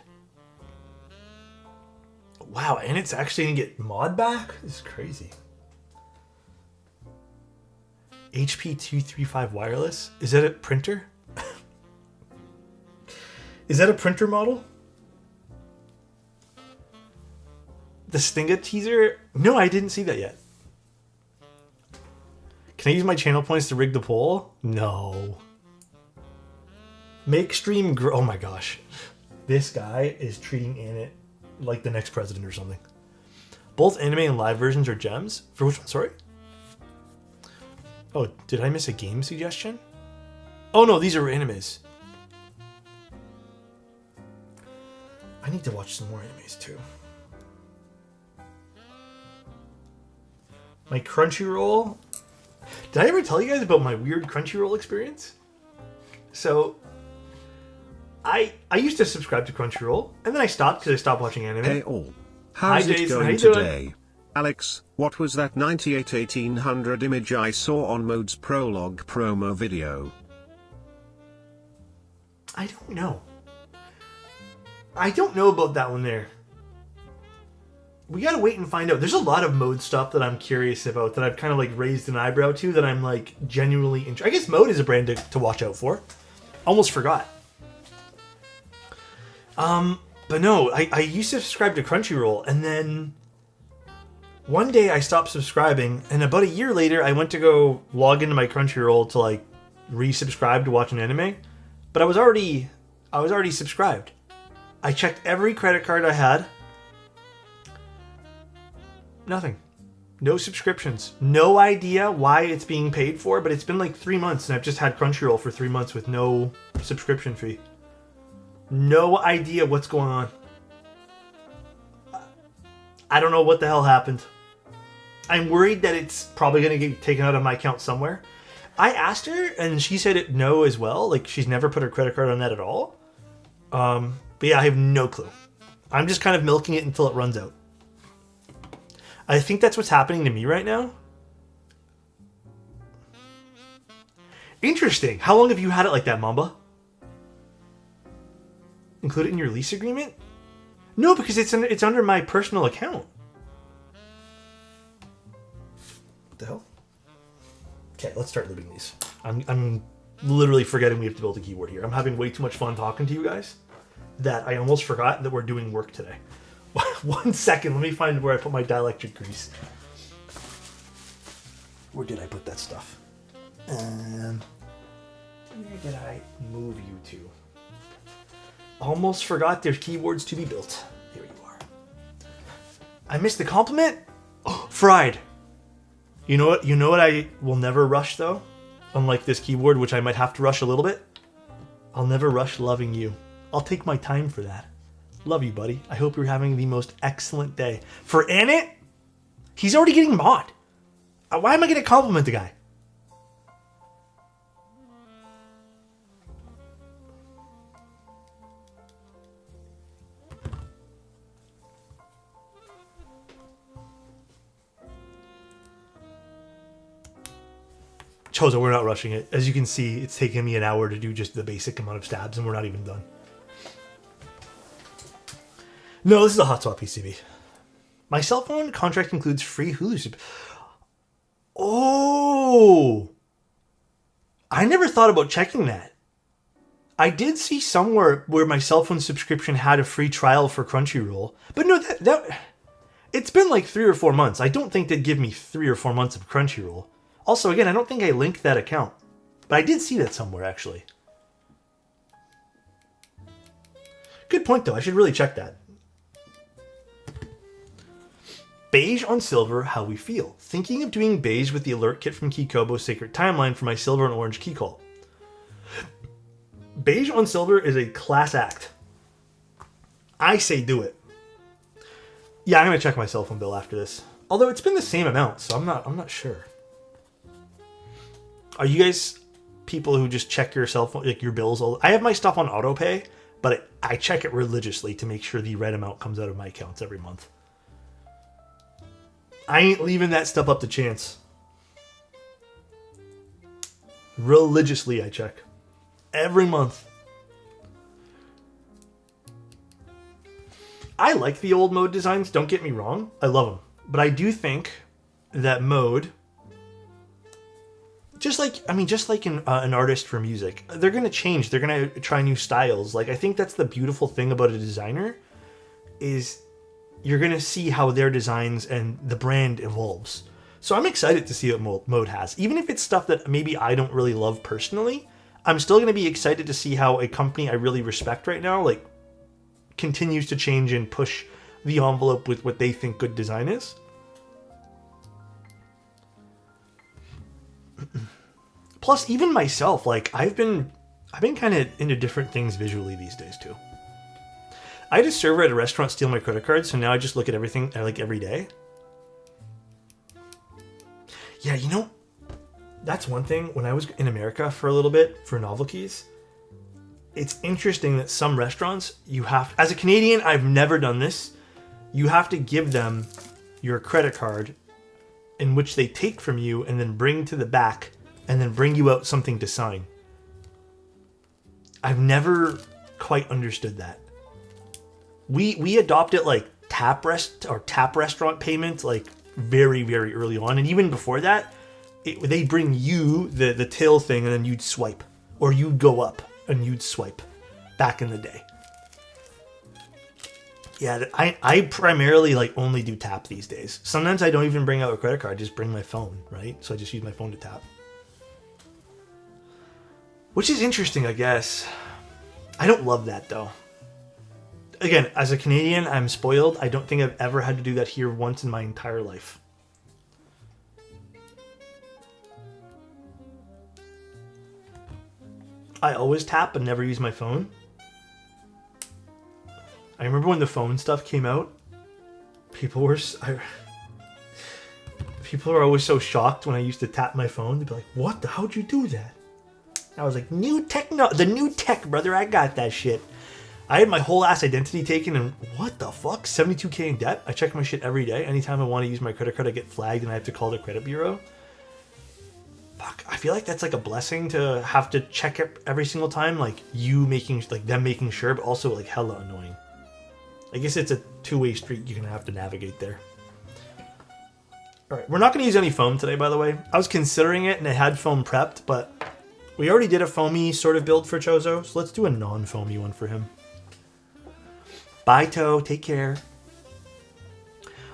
Wow, and it's actually gonna get mod back? This is crazy. HP235 wireless? Is that a printer? Is that a printer model? The Stinga teaser? No, I didn't see that yet. Can I use my channel points to rig the poll? No. Make stream grow. Oh my gosh. This guy is treating Annette like the next president or something. Both anime and live versions are gems. For which one? Sorry? Oh, did I miss a game suggestion? Oh no, these are animes. I need to watch some more animes too. My Crunchyroll. Did I ever tell you guys about my weird Crunchyroll experience? So, I used to subscribe to Crunchyroll, and then I stopped because I stopped watching anime. Hey all. How's Hi, it Jason. How going you doing? today? Alex, what was that 98-1800 image I saw on Mode's prologue promo video? I don't know. I don't know about that one there. We gotta wait and find out. There's a lot of Mode stuff that I'm curious about that I've kind of like raised an eyebrow to that I'm like genuinely interested. I guess Mode is a brand to watch out for. Almost forgot. But no, I used to subscribe to Crunchyroll, and then one day I stopped subscribing, and about a year later I went to go log into my Crunchyroll to like resubscribe to watch an anime, but I was already subscribed. I checked every credit card I had. Nothing. No subscriptions. No idea why it's being paid for, but it's been like 3 months, and I've just had Crunchyroll for 3 months with no subscription fee. No idea what's going on. I don't know what the hell happened. I'm worried that it's probably going to get taken out of my account somewhere. I asked her, and she said no as well. Like, she's never put her credit card on that at all. But yeah, I have no clue. I'm just kind of milking it until it runs out. I think that's what's happening to me right now. Interesting. How long have you had it like that, Mamba? Include it in your lease agreement? No, because it's under my personal account. What the hell? Okay, let's start looping these. I'm literally forgetting we have to build a keyboard here. I'm having way too much fun talking to you guys that I almost forgot that we're doing work today. 1 second, let me find where I put my dielectric grease. Where did I put that stuff? And where did I move you to? Almost forgot there's keyboards to be built. Here you are. I missed the compliment? Oh, fried. You know what? You know what I will never rush though? Unlike this keyboard, which I might have to rush a little bit. I'll never rush loving you. I'll take my time for that. Love you, buddy. I hope you're having the most excellent day. For Annette, he's already getting mod. Why am I going to compliment the guy? Chozo, we're not rushing it. As you can see, it's taking me an hour to do just the basic amount of stabs, and we're not even done. No, this is a hot swap PCB. My cell phone contract includes free Hulu. Oh! I never thought about checking that. I did see somewhere where my cell phone subscription had a free trial for Crunchyroll. But no, that it's been like 3 or 4 months. I don't think they'd give me 3 or 4 months of Crunchyroll. Also, again, I don't think I linked that account. But I did see that somewhere, actually. Good point, though. I should really check that. Beige on silver, how we feel. Thinking of doing beige with the alert kit from Kikobo's Sacred Timeline for my silver and orange key call. Beige on silver is a class act. I say do it. Yeah, I'm going to check my cell phone bill after this. Although it's been the same amount, so I'm not sure. Are you guys people who just check your cell phone, like your bills? I have my stuff on autopay, but I check it religiously to make sure the right amount comes out of my accounts every month. I ain't leaving that stuff up to chance. Religiously, I check. Every month. I like the old Mode designs, don't get me wrong. I love them. But I do think that Mode, just like an artist for music, they're going to change. They're going to try new styles. Like, I think that's the beautiful thing about a designer is you're going to see how their designs and the brand evolves. So I'm excited to see what Mode has. Even if it's stuff that maybe I don't really love personally, I'm still going to be excited to see how a company I really respect right now, like, continues to change and push the envelope with what they think good design is. Plus, even myself, like I've been kind of into different things visually these days too. I had a server at a restaurant steal my credit card, so now I just look at everything like every day. Yeah, you know, that's one thing. When I was in America for a little bit for NovelKeys, it's interesting that some restaurants you have, as a Canadian, I've never done this. You have to give them your credit card, in which they take from you and then bring to the back, and then bring you out something to sign. I've never quite understood that. We adopted like tap restaurant payment like very, very early on, and even before that, they bring you the till thing, and then you'd swipe, or you'd go up and you'd swipe. Back in the day, yeah, I primarily like only do tap these days. Sometimes I don't even bring out a credit card; I just bring my phone, right? So I just use my phone to tap, which is interesting, I guess. I don't love that though. Again, as a Canadian, I'm spoiled. I don't think I've ever had to do that here once in my entire life. I always tap and never use my phone. I remember when the phone stuff came out, people were always so shocked when I used to tap my phone. They'd be like, "What the? How'd you do that?" I was like, the new tech, brother. I got that shit. I had my whole ass identity taken, and what the fuck? 72K in debt? I check my shit every day. Anytime I want to use my credit card, I get flagged and I have to call the credit bureau. Fuck, I feel like that's like a blessing to have to check it every single time. Like them making sure, but also like hella annoying. I guess it's a two-way street you're gonna have to navigate there. Alright, we're not gonna use any foam today, by the way. I was considering it and I had foam prepped, but we already did a foamy sort of build for Chozo, so let's do a non-foamy one for him. Bye, Toe. Take care.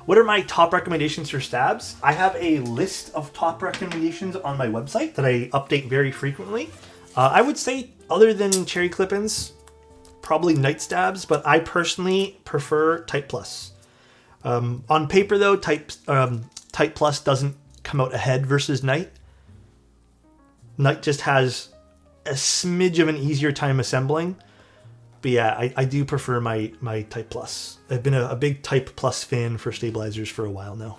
What are my top recommendations for stabs? I have a list of top recommendations on my website that I update very frequently. I would say, other than cherry clip-ins, probably night stabs, but I personally prefer Type Plus. On paper, though, Type Plus doesn't come out ahead versus Night. Night just has a smidge of an easier time assembling. But yeah, I do prefer my Type Plus. I've been a big Type Plus fan for stabilizers for a while now.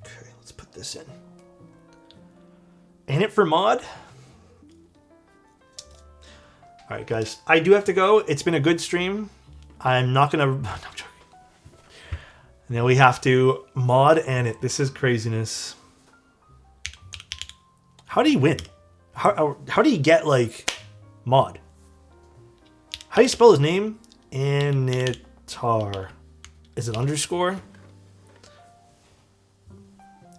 Okay, let's put this in. And it for mod. All right, guys, I do have to go. It's been a good stream. I'm not gonna. No, I'm joking. And then we have to mod and it. This is craziness. How do you win? How do you get like mod? How do you spell his name? Anitar. Is it underscore?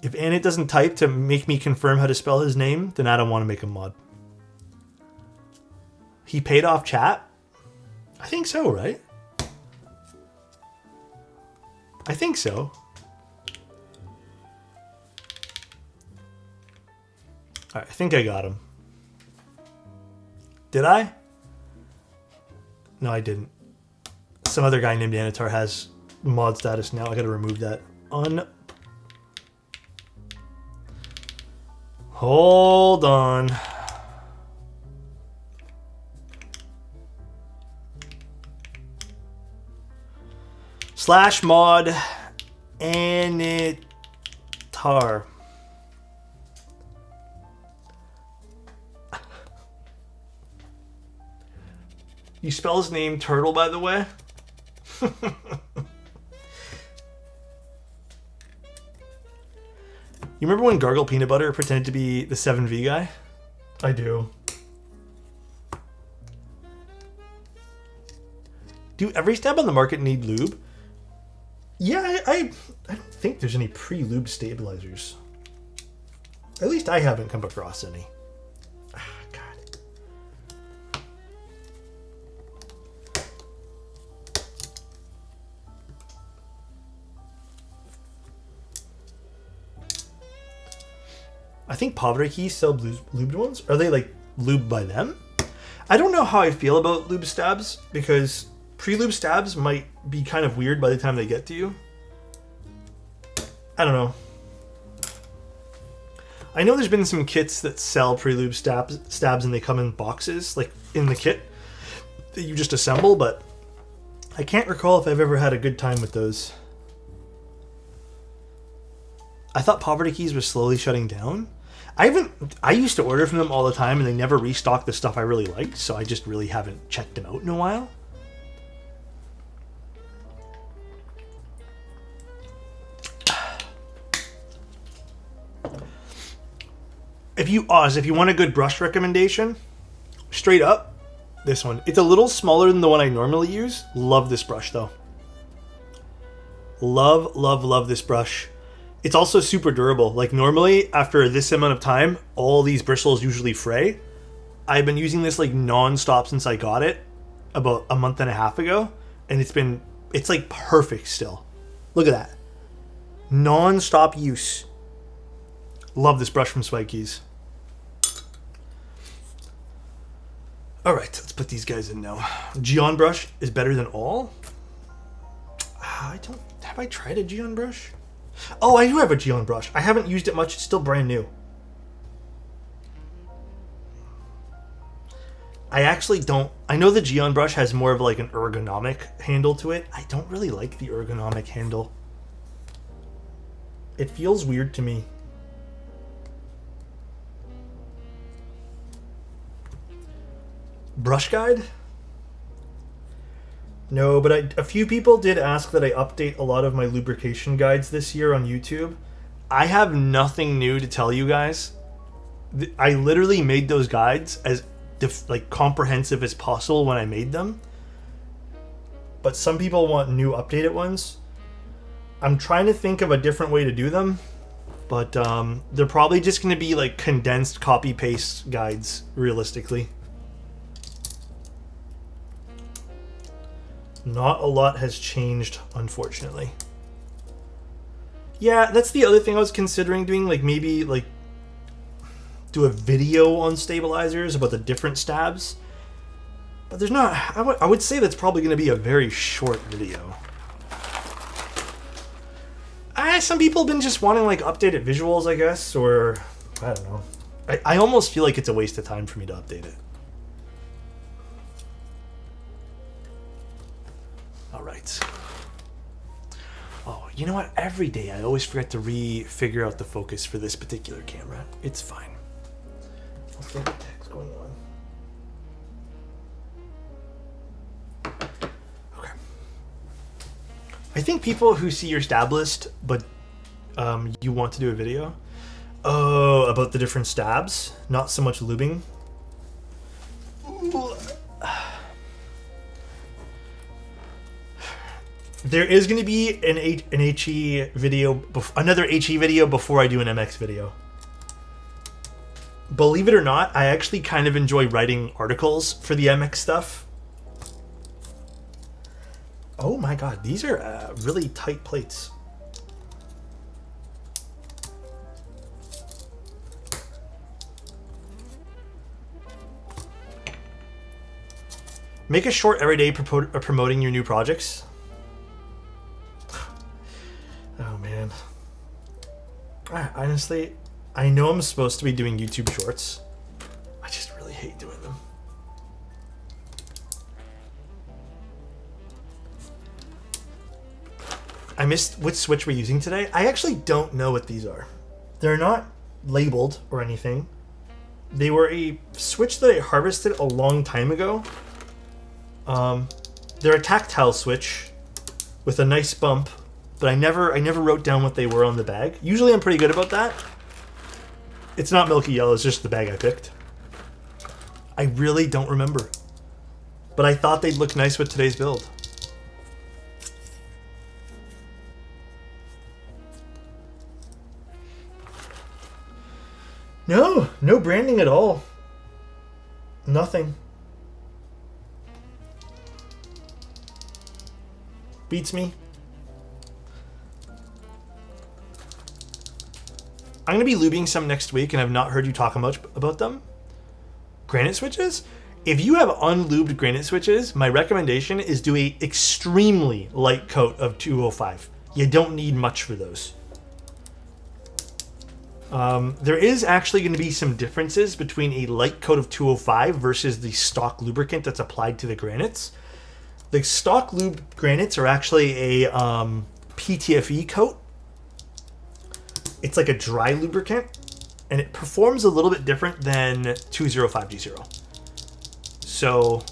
If Anit doesn't type to make me confirm how to spell his name, then I don't want to make a mod. He paid off chat? I think so, right? I think so. Alright, I think I got him. Did I? No, I didn't. Some other guy named Anitar has mod status now. I gotta remove that. Hold on. /mod Anitar. You spell his name Turtle, by the way? You remember when Gargle Peanut Butter pretended to be the 7V guy? I do. Do every stab on the market need lube? Yeah, I don't think there's any pre-lube stabilizers. At least I haven't come across any. I think HANGOUT sell lubed ones. Are they like lubed by them? I don't know how I feel about lube stabs because pre-lube stabs might be kind of weird by the time they get to you. I don't know. I know there's been some kits that sell pre-lube stabs and they come in boxes, like in the kit that you just assemble, but I can't recall if I've ever had a good time with those. I thought Poverty Keys was slowly shutting down. I used to order from them all the time and they never restocked the stuff I really liked, so I just really haven't checked them out in a while. If you want a good brush recommendation, straight up, this one. It's a little smaller than the one I normally use. Love this brush though. Love, love, love this brush. It's also super durable. Like normally, after this amount of time, all these bristles usually fray. I've been using this like non-stop since I got it about a month and a half ago, and it's like perfect still. Look at that. Non-stop use. Love this brush from Swag Keys. All right, let's put these guys in now. Geon brush is better than all. Have I tried a Geon brush? Oh, I do have a Geon brush. I haven't used it much. It's still brand new. I actually don't. I know the Geon brush has more of like an ergonomic handle to it. I don't really like the ergonomic handle. It feels weird to me. Brush guide? No, but a few people did ask that I update a lot of my lubrication guides this year on YouTube. I have nothing new to tell you guys. I literally made those guides as comprehensive as possible when I made them. But some people want new updated ones. I'm trying to think of a different way to do them, but they're probably just going to be like condensed copy-paste guides, realistically. Not a lot has changed, unfortunately. Yeah, that's the other thing I was considering doing, like maybe like do a video on stabilizers about the different stabs. But there's not, I would say that's probably going to be a very short video. Some people have been just wanting like updated visuals, I guess, or I don't know. I almost feel like it's a waste of time for me to update it. All right. Oh, you know what? Every day I always forget to figure out the focus for this particular camera. It's fine. Let's get the text going on. Okay. I think people who see your stab list, but you want to do a video, about the different stabs, not so much lubing. There is going to be an HE video, another HE video before I do an MX video. Believe it or not, I actually kind of enjoy writing articles for the MX stuff. Oh my god, these are really tight plates. Make a short every day promoting your new projects. Oh man. Honestly, I know I'm supposed to be doing YouTube shorts. I just really hate doing them. I missed which switch we're using today. I actually don't know what these are. They're not labeled or anything. They were a switch that I harvested a long time ago. They're a tactile switch with a nice bump, but I never wrote down what they were on the bag. Usually I'm pretty good about that. It's not milky yellow, it's just the bag I picked. I really don't remember. But I thought they'd look nice with today's build. No branding at all. Nothing. Beats me. I'm going to be lubing some next week, and I've not heard you talk much about them. Granite switches? If you have unlubed granite switches, my recommendation is do a extremely light coat of 205. You don't need much for those. There is actually going to be some differences between a light coat of 205 versus the stock lubricant that's applied to the granites. The stock lube granites are actually a PTFE coat. It's like a dry lubricant, and it performs a little bit different than 205G0. So,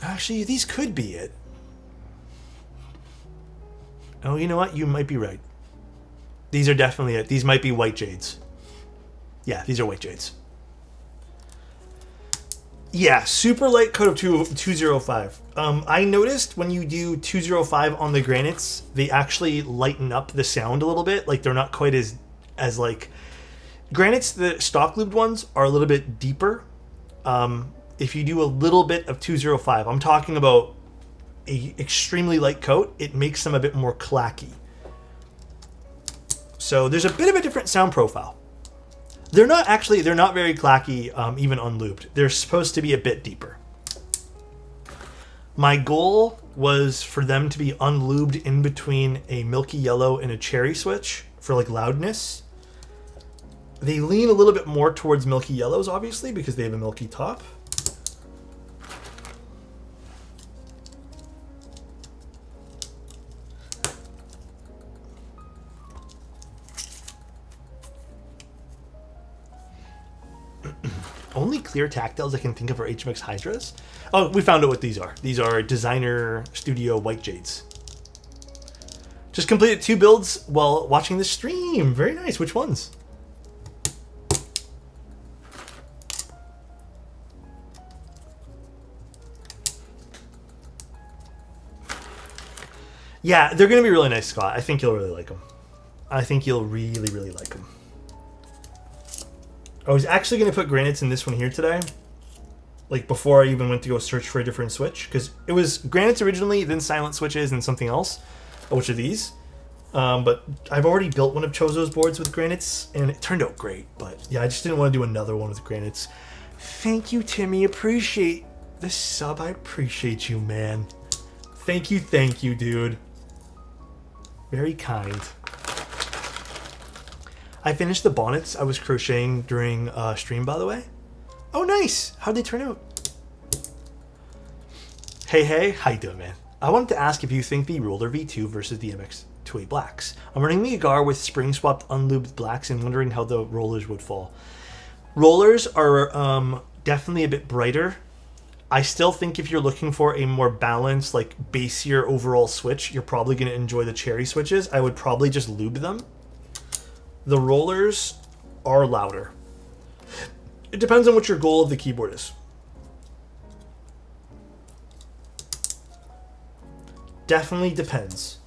actually, these could be it. Oh, you know what? You might be right. These are definitely it. These might be white jades. Yeah, these are white jades. Yeah, super light coat of 205. I noticed when you do 205 on the granites, they actually lighten up the sound a little bit. Like, they're not quite as like... Granites, the stock lubed ones, are a little bit deeper. If you do a little bit of 205, I'm talking about a extremely light coat, it makes them a bit more clacky. So there's a bit of a different sound profile. They're not very clacky, even unlubed. They're supposed to be a bit deeper. My goal was for them to be unlubed in between a milky yellow and a cherry switch for like loudness. They lean a little bit more towards milky yellows, obviously, because they have a milky top. Only clear tactiles I can think of are HMX Hydras. Oh, we found out what these are. These are Designer Studio White Jades. Just completed 2 builds while watching the stream. Very nice. Which ones? Yeah, they're going to be really nice, Scott. I think you'll really like them. I think you'll really, really like them. I was actually going to put granites in this one here today, like before I even went to go search for a different switch, because it was granites originally, then silent switches, and something else, which are these. But I've already built one of Chozo's boards with granites, and it turned out great. But yeah, I just didn't want to do another one with granites. Thank you, Timmy. Appreciate the sub. I appreciate you, man. Thank you, dude. Very kind. I finished the bonnets I was crocheting during stream, by the way. Oh, nice. How'd they turn out? Hey, how you doing, man? I wanted to ask if you think the Roller V2 versus the MX28 Blacks. I'm running the Agar with spring-swapped unlubed blacks and wondering how the rollers would fall. Rollers are definitely a bit brighter. I still think if you're looking for a more balanced, like, bassier overall switch, you're probably going to enjoy the cherry switches. I would probably just lube them. The rollers are louder. It depends on what your goal of the keyboard is. Definitely depends.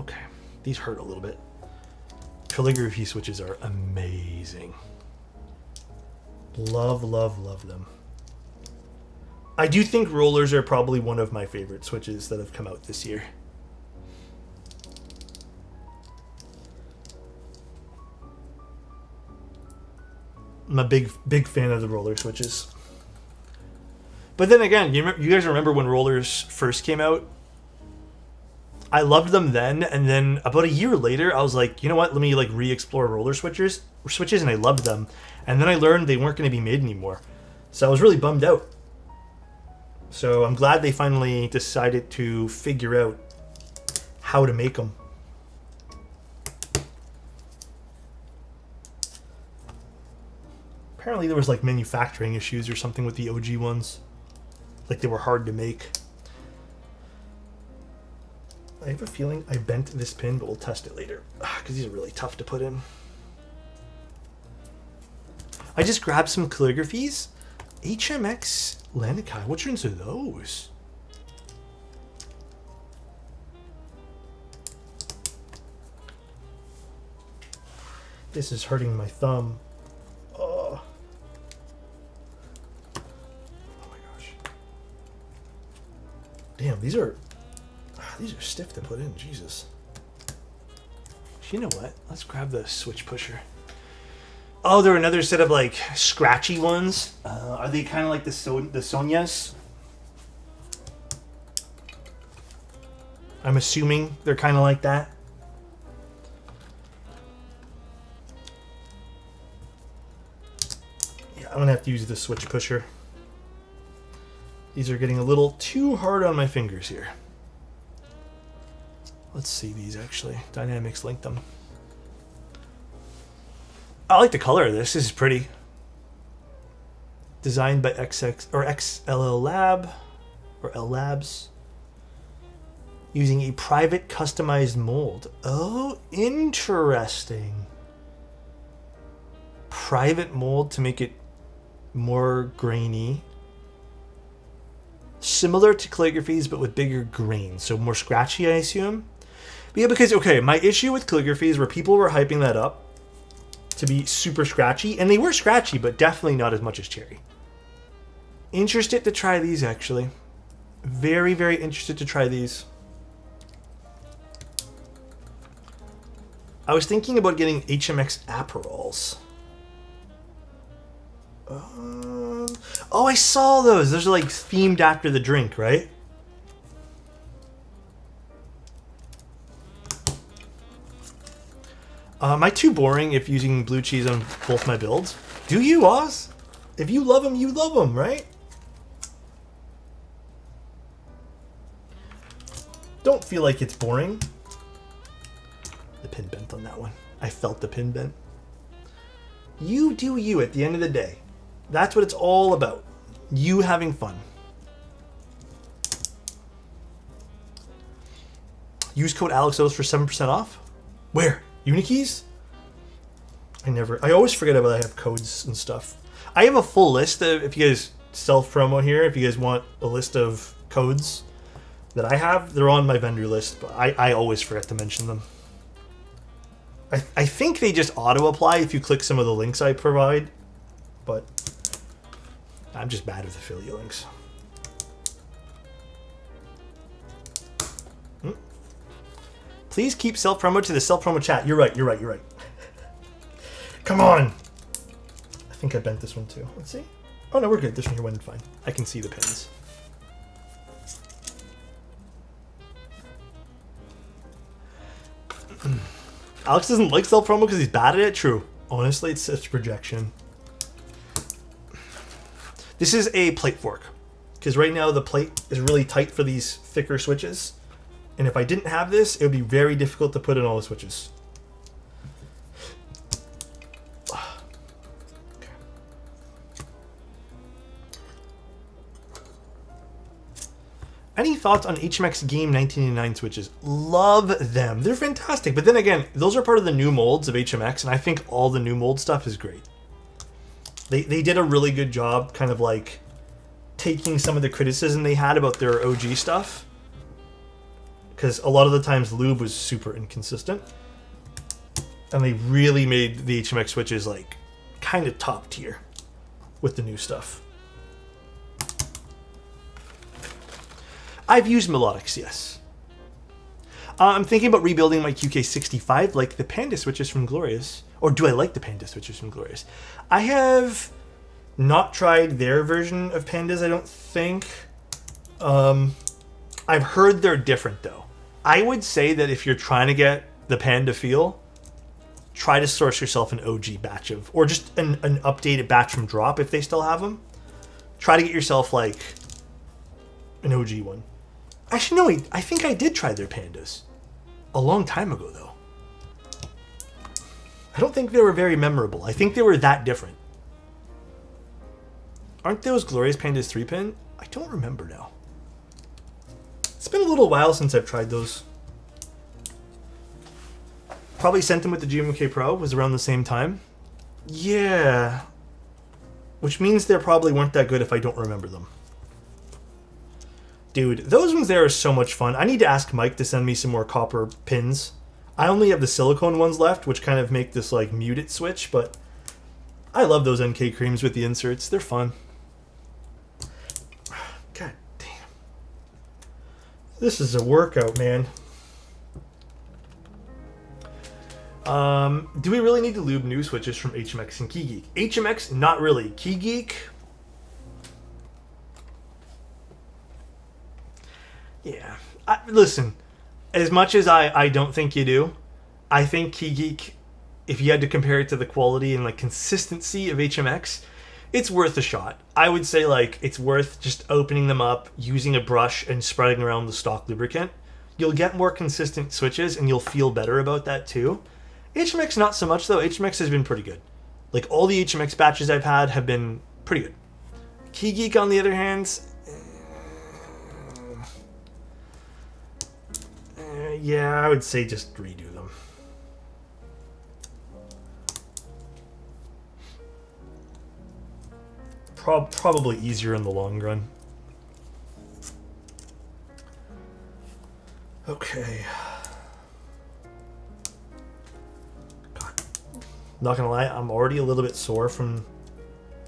Okay, these hurt a little bit. Calligraphy switches are amazing. Love them. I do think rollers are probably one of my favorite switches that have come out this year. I'm a big fan of the roller switches. But then again, you guys remember when rollers first came out? I loved them then, and then about a year later, I was like, you know what? Let me like re-explore roller switches, and I loved them. And then I learned they weren't going to be made anymore, so I was really bummed out. So I'm glad they finally decided to figure out how to make them. Apparently there was like manufacturing issues or something with the OG ones. Like they were hard to make. I have a feeling I bent this pin, but we'll test it later. Because these are really tough to put in. I just grabbed some calligraphies. HMX Lanikai. Which ones are those? This is hurting my thumb. Oh. Oh my gosh. Damn, these are stiff to put in. Jesus. You know what? Let's grab the switch pusher. Oh, they're another set of like scratchy ones. Are they kind of like the Sonyas? I'm assuming they're kind of like that. Yeah, I'm going to have to use the switch pusher. These are getting a little too hard on my fingers here. Let's see these actually. Dynamics link them. I like the color of this. This is pretty. Designed by XLL Lab or L Labs. Using a private customized mold. Oh, interesting. Private mold to make it more grainy. Similar to calligraphies, but with bigger grains. So more scratchy, I assume. But yeah, because, okay, my issue with calligraphies were people were hyping that up to be super scratchy. And they were scratchy, but definitely not as much as cherry. Interested to try these, actually. Very, very interested to try these. I was thinking about getting HMX Aperols. Oh, I saw those. Those are like themed after the drink, right? Am I too boring if using blue cheese on both my builds? Do you, Oz? If you love them, right? Don't feel like it's boring. The pin bent on that one. I felt the pin bent. You do you at the end of the day. That's what it's all about. You having fun. Use code alexotos for 7% off. Where? Unikeys? I always forget about I have codes and stuff. I have a full list of, if you guys self-promo here, if you guys want a list of codes that I have, they're on my vendor list, but I always forget to mention them. I think they just auto-apply if you click some of the links I provide, but I'm just bad with affiliate links. Please keep self-promo to the self-promo chat. You're right. Come on. I think I bent this one too. Let's see. Oh no, we're good. This one here went fine. I can see the pins. Alex doesn't like self-promo because he's bad at it? True. Honestly, it's such projection. This is a plate fork. Because right now the plate is really tight for these thicker switches. And if I didn't have this, it would be very difficult to put in all the switches. Okay. Any thoughts on HMX Game 1989 switches? Love them. They're fantastic. But then again, those are part of the new molds of HMX, and I think all the new mold stuff is great. They did a really good job kind of like taking some of the criticism they had about their OG stuff. Because a lot of the times lube was super inconsistent. And they really made the HMX switches like kind of top tier with the new stuff. I've used melodics, yes. I'm thinking about rebuilding my QK65 like the Panda switches from Glorious. Or do I like the Panda switches from Glorious? I have not tried their version of Pandas, I don't think. I've heard they're different though. I would say that if you're trying to get the Panda feel, try to source yourself an OG batch of, or just an updated batch from Drop if they still have them. Try to get yourself like an OG one. Actually, no, I think I did try their Pandas a long time ago though. I don't think they were very memorable. I think they were that different. Aren't those Glorious Pandas 3-pin? I don't remember now. It's been a little while since I've tried those. Probably sent them with the GMK Pro. Was around the same time. Yeah. Which means they probably weren't that good if I don't remember them. Dude, those ones there are so much fun. I need to ask Mike to send me some more copper pins. I only have the silicone ones left, which kind of make this like muted switch, but I love those NK creams with the inserts. They're fun. God damn. This is a workout, man. Do we really need to lube new switches from HMX and KeyGeek? HMX, not really. KeyGeek, yeah. Listen, As much as I don't think you do, I think KeyGeek, if you had to compare it to the quality and like consistency of HMX, it's worth a shot. I would say like it's worth just opening them up, using a brush and spreading around the stock lubricant. You'll get more consistent switches and you'll feel better about that too. HMX not so much though. HMX has been pretty good. Like all the HMX batches I've had have been pretty good. KeyGeek on the other hand, yeah, I would say just redo them. Probably easier in the long run. Okay. God. Not gonna lie, I'm already a little bit sore from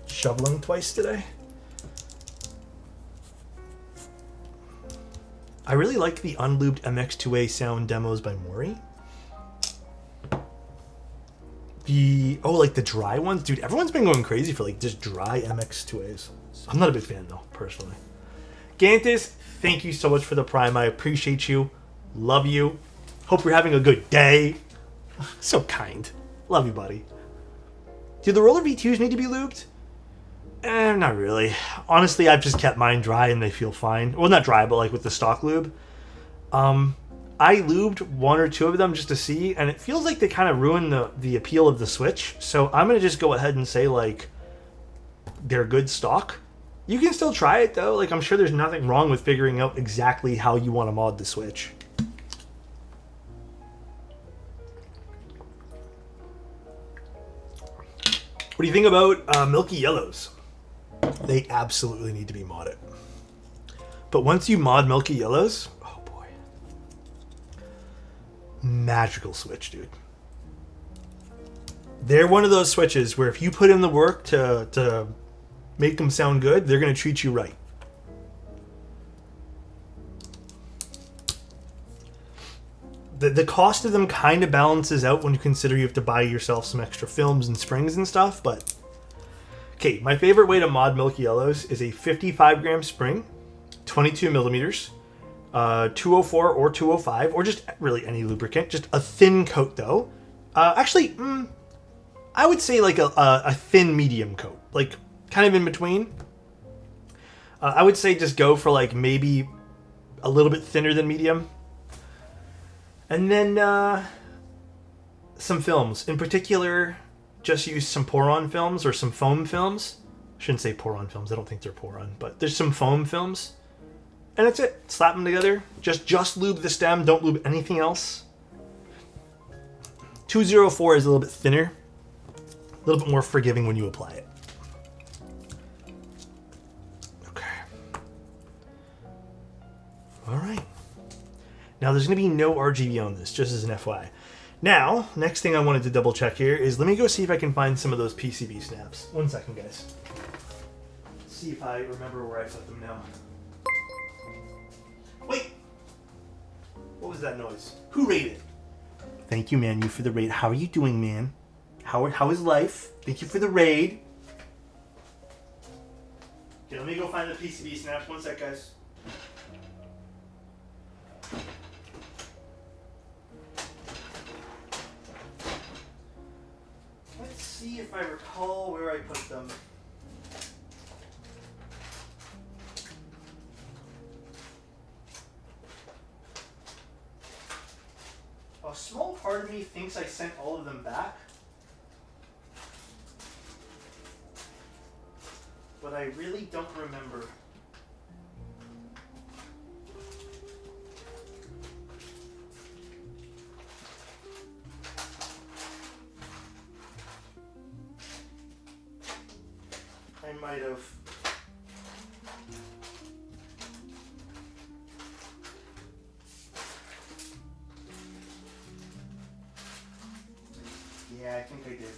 shoveling twice today. I really like the unlubed MX2A sound demos by Mori. Like the dry ones? Dude, everyone's been going crazy for like just dry MX2As. I'm not a big fan though, personally. Gantis, thank you so much for the Prime. I appreciate you. Love you. Hope you're having a good day. So kind. Love you, buddy. Do the roller V2s need to be lubed? Not really. Honestly, I've just kept mine dry and they feel fine. Well, not dry, but like with the stock lube. I lubed one or two of them just to see, and it feels like they kind of ruin the appeal of the Switch. So I'm going to just go ahead and say, like, they're good stock. You can still try it, though. Like, I'm sure there's nothing wrong with figuring out exactly how you want to mod the Switch. What do you think about Milky Yellows? They absolutely need to be modded. But once you mod Milky Yellows... magical switch, dude. They're one of those switches where if you put in the work to make them sound good, they're going to treat you right. The cost of them kind of balances out when you consider you have to buy yourself some extra films and springs and stuff, but... Okay, my favorite way to mod Milky Yellows is a 55 gram spring, 22 millimeters, 204 or 205, or just really any lubricant. Just a thin coat, though. Actually, I would say like a thin medium coat, like kind of in between. I would say just go for like maybe a little bit thinner than medium. And then some films. In particular, just use some pour-on films or some foam films. I shouldn't say pour-on films. I don't think they're pour-on, but there's some foam films. And that's it. Slap them together. Just lube the stem. Don't lube anything else. 204 is a little bit thinner. A little bit more forgiving when you apply it. Okay. All right. Now there's going to be no RGB on this, just as an FYI. Now, next thing I wanted to double check here is let me go see if I can find some of those PCB snaps. 1 second, guys. See if I remember where I put them now. Wait! What was that noise? Who raided? Thank you, man. You for the raid. How are you doing, man? How is life? Thank you for the raid. Okay, let me go find the PCB snaps. 1 sec, guys. Let's see if I recall where I put them. A small part of me thinks I sent all of them back. But I really don't remember. I might have. Yeah, I think I did.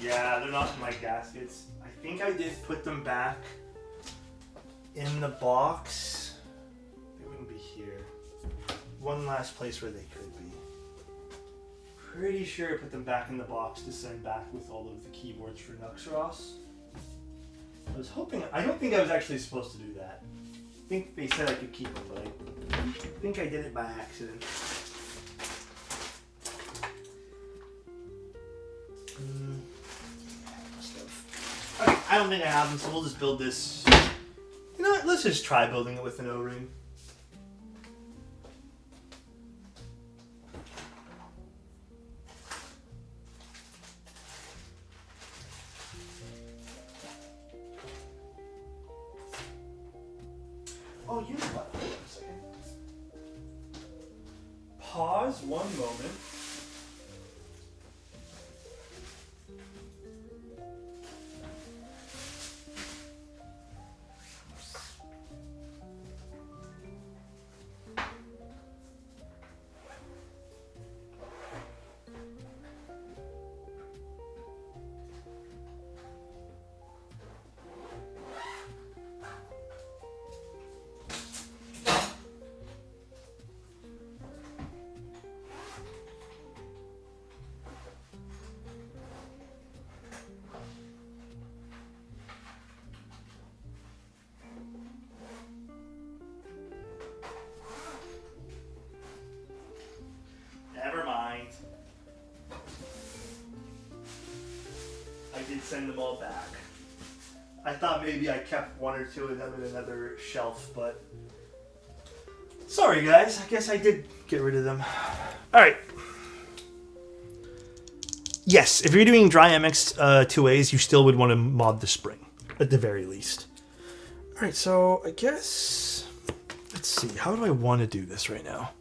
Yeah, they're not in my gaskets. I think I did put them back in the box. They wouldn't be here. One last place where they could be. Pretty sure I put them back in the box to send back with all of the keyboards for Nuxros. I was hoping, I don't think I was actually supposed to do that. I think they said I could keep them, but I think I did it by accident. Okay, I don't think I have them, so we'll just build this. You know what? Let's just try building it with an O-ring. Oh, you know what? Hold on a second. Pause one moment. Never mind. I did send them all back. I thought maybe I kept one or two of them in another shelf, but sorry guys, I guess I did get rid of them. Alright. Yes, if you're doing dry MX 2As, you still would want to mod the spring, at the very least. Alright, so I guess, let's see, how do I want to do this right now?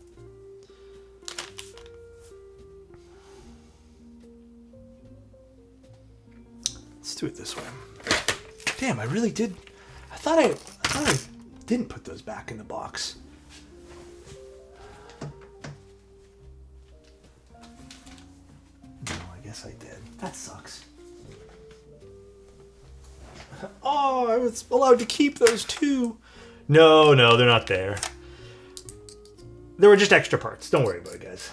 Let's do it this way. Damn, I really did. I thought I didn't put those back in the box. No, I guess I did. That sucks. Oh, I was allowed to keep those too. No, they're not there. There were just extra parts. Don't worry about it, guys.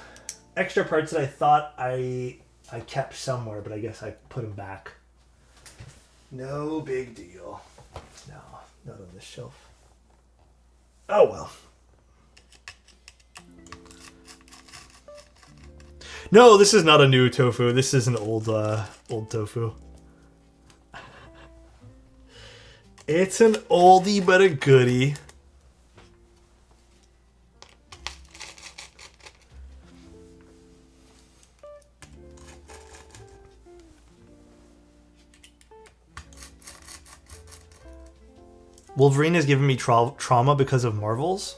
Extra parts that I thought I kept somewhere, but I guess I put them back. No big deal. No, not on this shelf. Oh well. No, this is not a new tofu. This is an old tofu. It's an oldie but a goodie. Wolverine has given me trauma because of Marvels?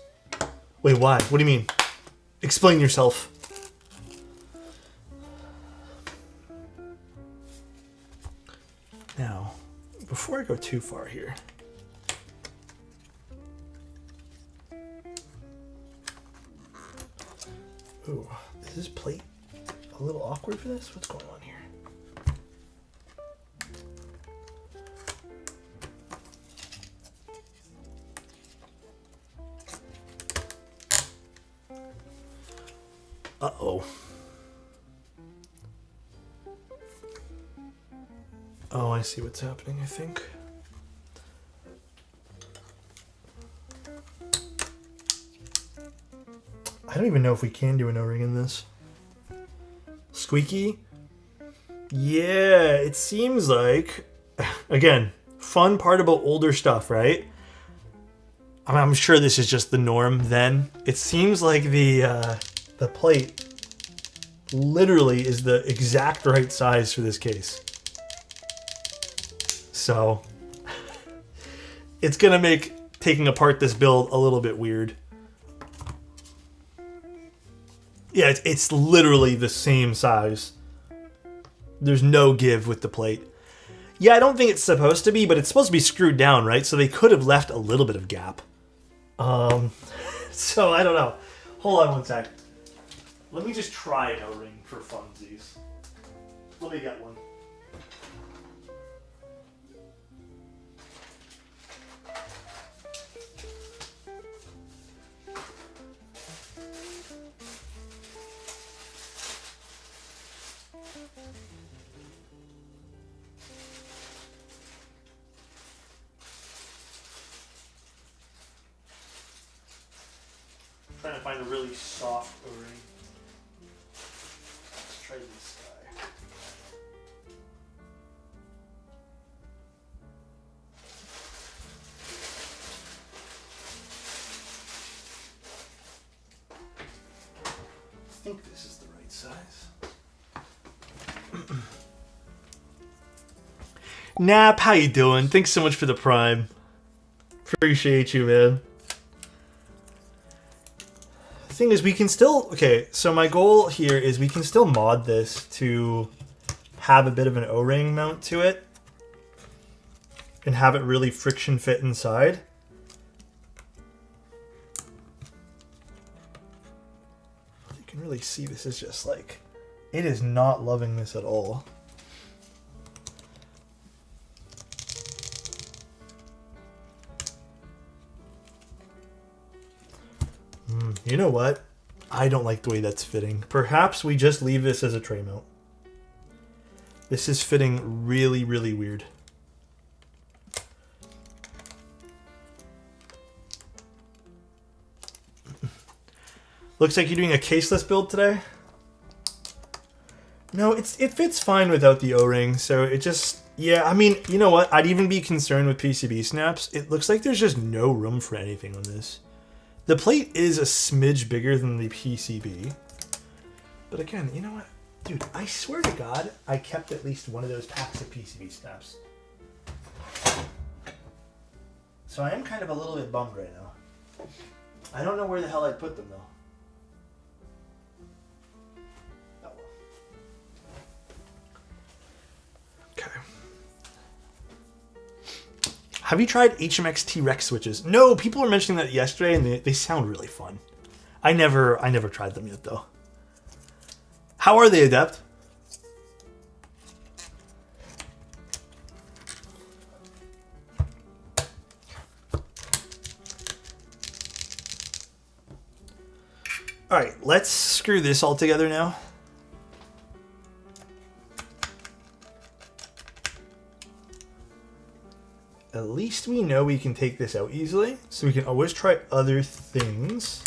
Wait, why? What do you mean? Explain yourself. Now, before I go too far here. Ooh, is this plate a little awkward for this? What's going on here? Uh-oh. Oh, I see what's happening, I think. I don't even know if we can do an O-ring in this. Squeaky? Yeah, it seems like... Again, fun part about older stuff, right? I'm sure this is just the norm then. It seems like the plate literally is the exact right size for this case. So it's gonna make taking apart this build a little bit weird. Yeah, it's literally the same size. There's no give with the plate. Yeah, I don't think it's supposed to be, but it's supposed to be screwed down, right? So they could have left a little bit of gap. So I don't know. Hold on one sec. Let me just try an O-ring for funsies. Let me get one. trying to find a really soft O-ring. Let's try this guy. I think this is the right size. Nap, how you doing? Thanks so much for the Prime. Appreciate you, man. The thing is, we can still... Okay, so my goal here is we can still mod this to have a bit of an O-ring mount to it and have it really friction fit inside. You can really see this is just like... It is not loving this at all. You know what? I don't like the way that's fitting. Perhaps we just leave this as a tray mount. This is fitting really, really weird. Looks like you're doing a caseless build today. No, it fits fine without the O-ring, so it just... Yeah, I mean, you know what? I'd even be concerned with PCB snaps. It looks like there's just no room for anything on this. The plate is a smidge bigger than the PCB. But again, you know what? Dude, I swear to God, I kept at least one of those packs of PCB snaps. So I am kind of a little bit bummed right now. I don't know where the hell I'd put them, though. Oh, well. Okay. Have you tried HMX T-Rex switches? No, people were mentioning that yesterday, and they sound really fun. I never tried them yet, though. How are they, Adept? All right, let's screw this all together now. At least we know we can take this out easily, so we can always try other things.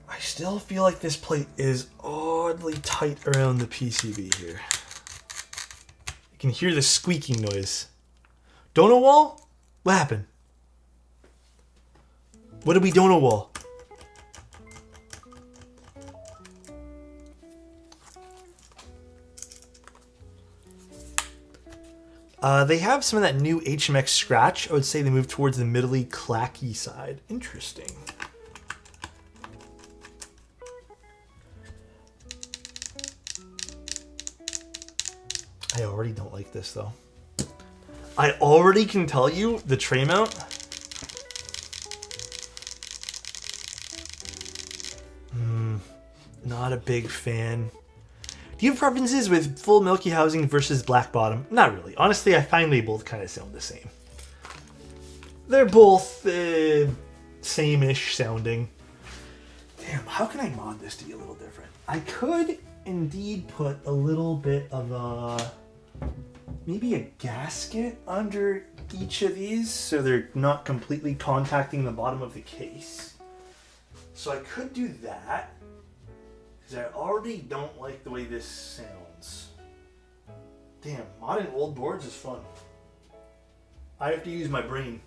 I still feel like this plate is oddly tight around the PCB here. You can hear the squeaking noise. Donut wall? What happened? What did we donut wall? They have some of that new HMX scratch. I would say they move towards the middly clacky side. Interesting. I already don't like this though. I already can tell you the tray mount. Not a big fan. Do you have preferences with full milky housing versus black bottom? Not really. Honestly, I find they both kind of sound the same. They're both same-ish sounding. Damn, how can I mod this to be a little different? I could indeed put a little bit of a... maybe a gasket under each of these so they're not completely contacting the bottom of the case. So I could do that. I already don't like the way this sounds. Damn, modding old boards is fun. I have to use my brain.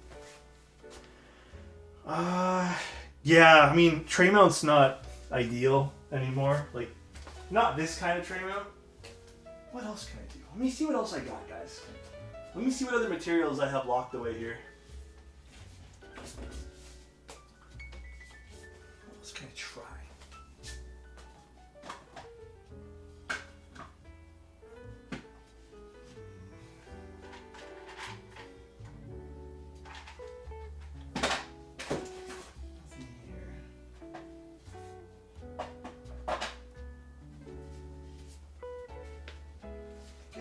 Yeah, I mean, tray mount's not ideal anymore. Like, not this kind of tray mount. What else can I do? Let me see what else I got, guys. Let me see what other materials I have locked away here. What else can I try?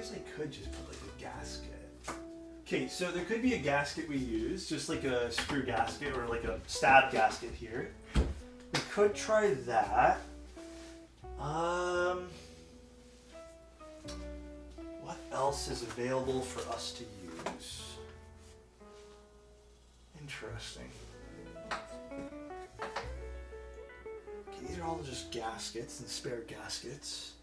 I could just put like a gasket. Okay, so there could be a gasket we use, just like a screw gasket or like a stab gasket here. We could try that. What else is available for us to use? Interesting. Okay, these are all just gaskets and spare gaskets.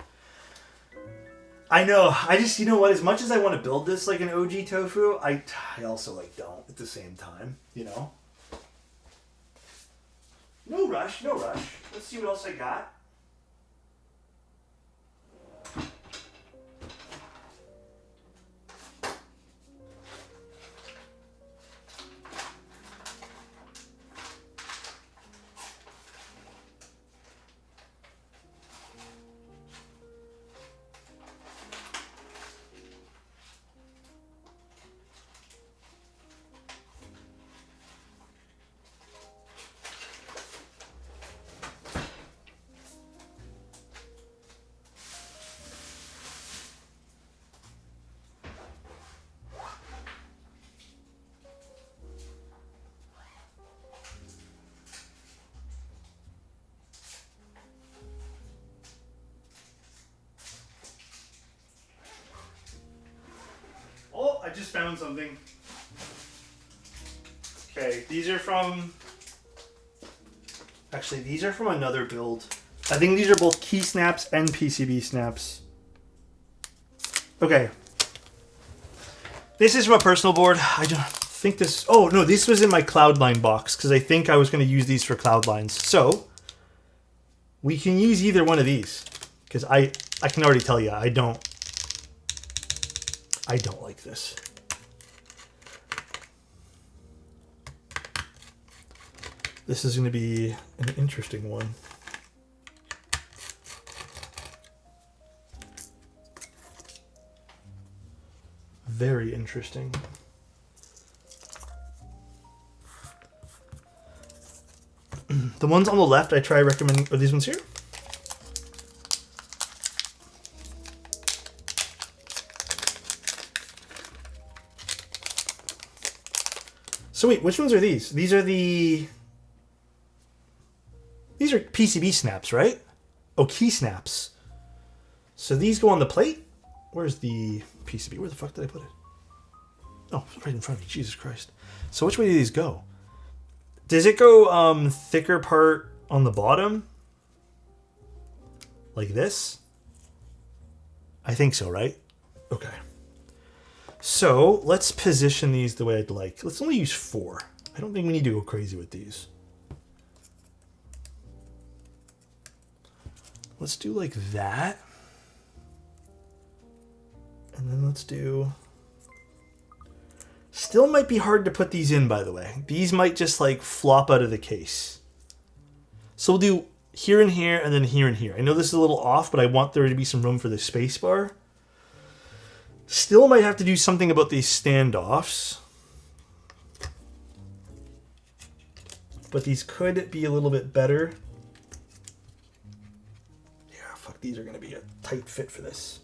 I know. I just, you know what? As much as I want to build this like an OG Tofu, I also like don't at the same time. You know. No rush. No rush. Let's see what else I got. Oh, I just found something. Okay, these are from... Actually, these are from another build. I think these are both key snaps and PCB snaps. Okay. This is from a personal board. I don't think this... Oh, no, this was in my Cloudline box because I think I was going to use these for Cloudlines. So, we can use either one of these because I can already tell you, I don't like this. This is going to be an interesting one. Very interesting. The ones on the left I try recommending are these ones here. So wait, which ones are these? These are PCB snaps, right? Oh, key snaps. So these go on the plate? Where's the PCB? Where the fuck did I put it? Oh, it's right in front of me. Jesus Christ. So which way do these go? Does it go thicker part on the bottom? Like this? I think so, right? Okay. So let's position these the way I'd like. Let's only use 4. I don't think we need to go crazy with these. Let's do like that. And then let's do... Still might be hard to put these in, by the way. These might just like flop out of the case. So we'll do here and here and then here and here. I know this is a little off, but I want there to be some room for the space bar. Still might have to do something about these standoffs. But these could be a little bit better. Yeah, fuck, these are going to be a tight fit for this.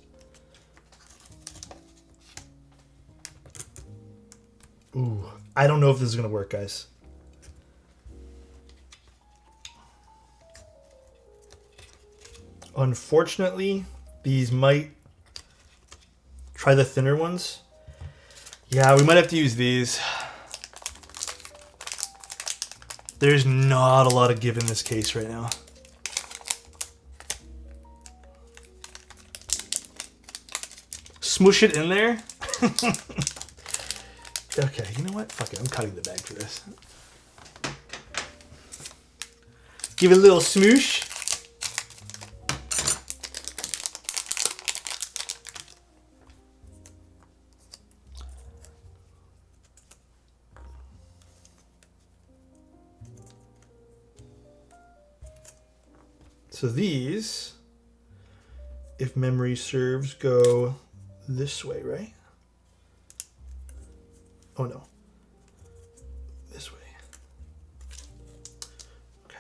Ooh, I don't know if this is going to work, guys. Unfortunately, these might... Try the thinner ones. Yeah, we might have to use these. There's not a lot of give in this case right now. Smoosh it in there. Okay, you know what? Fuck it, I'm cutting the bag for this. Give it a little smoosh. So these, if memory serves, go this way, right? Oh no. This way. Okay.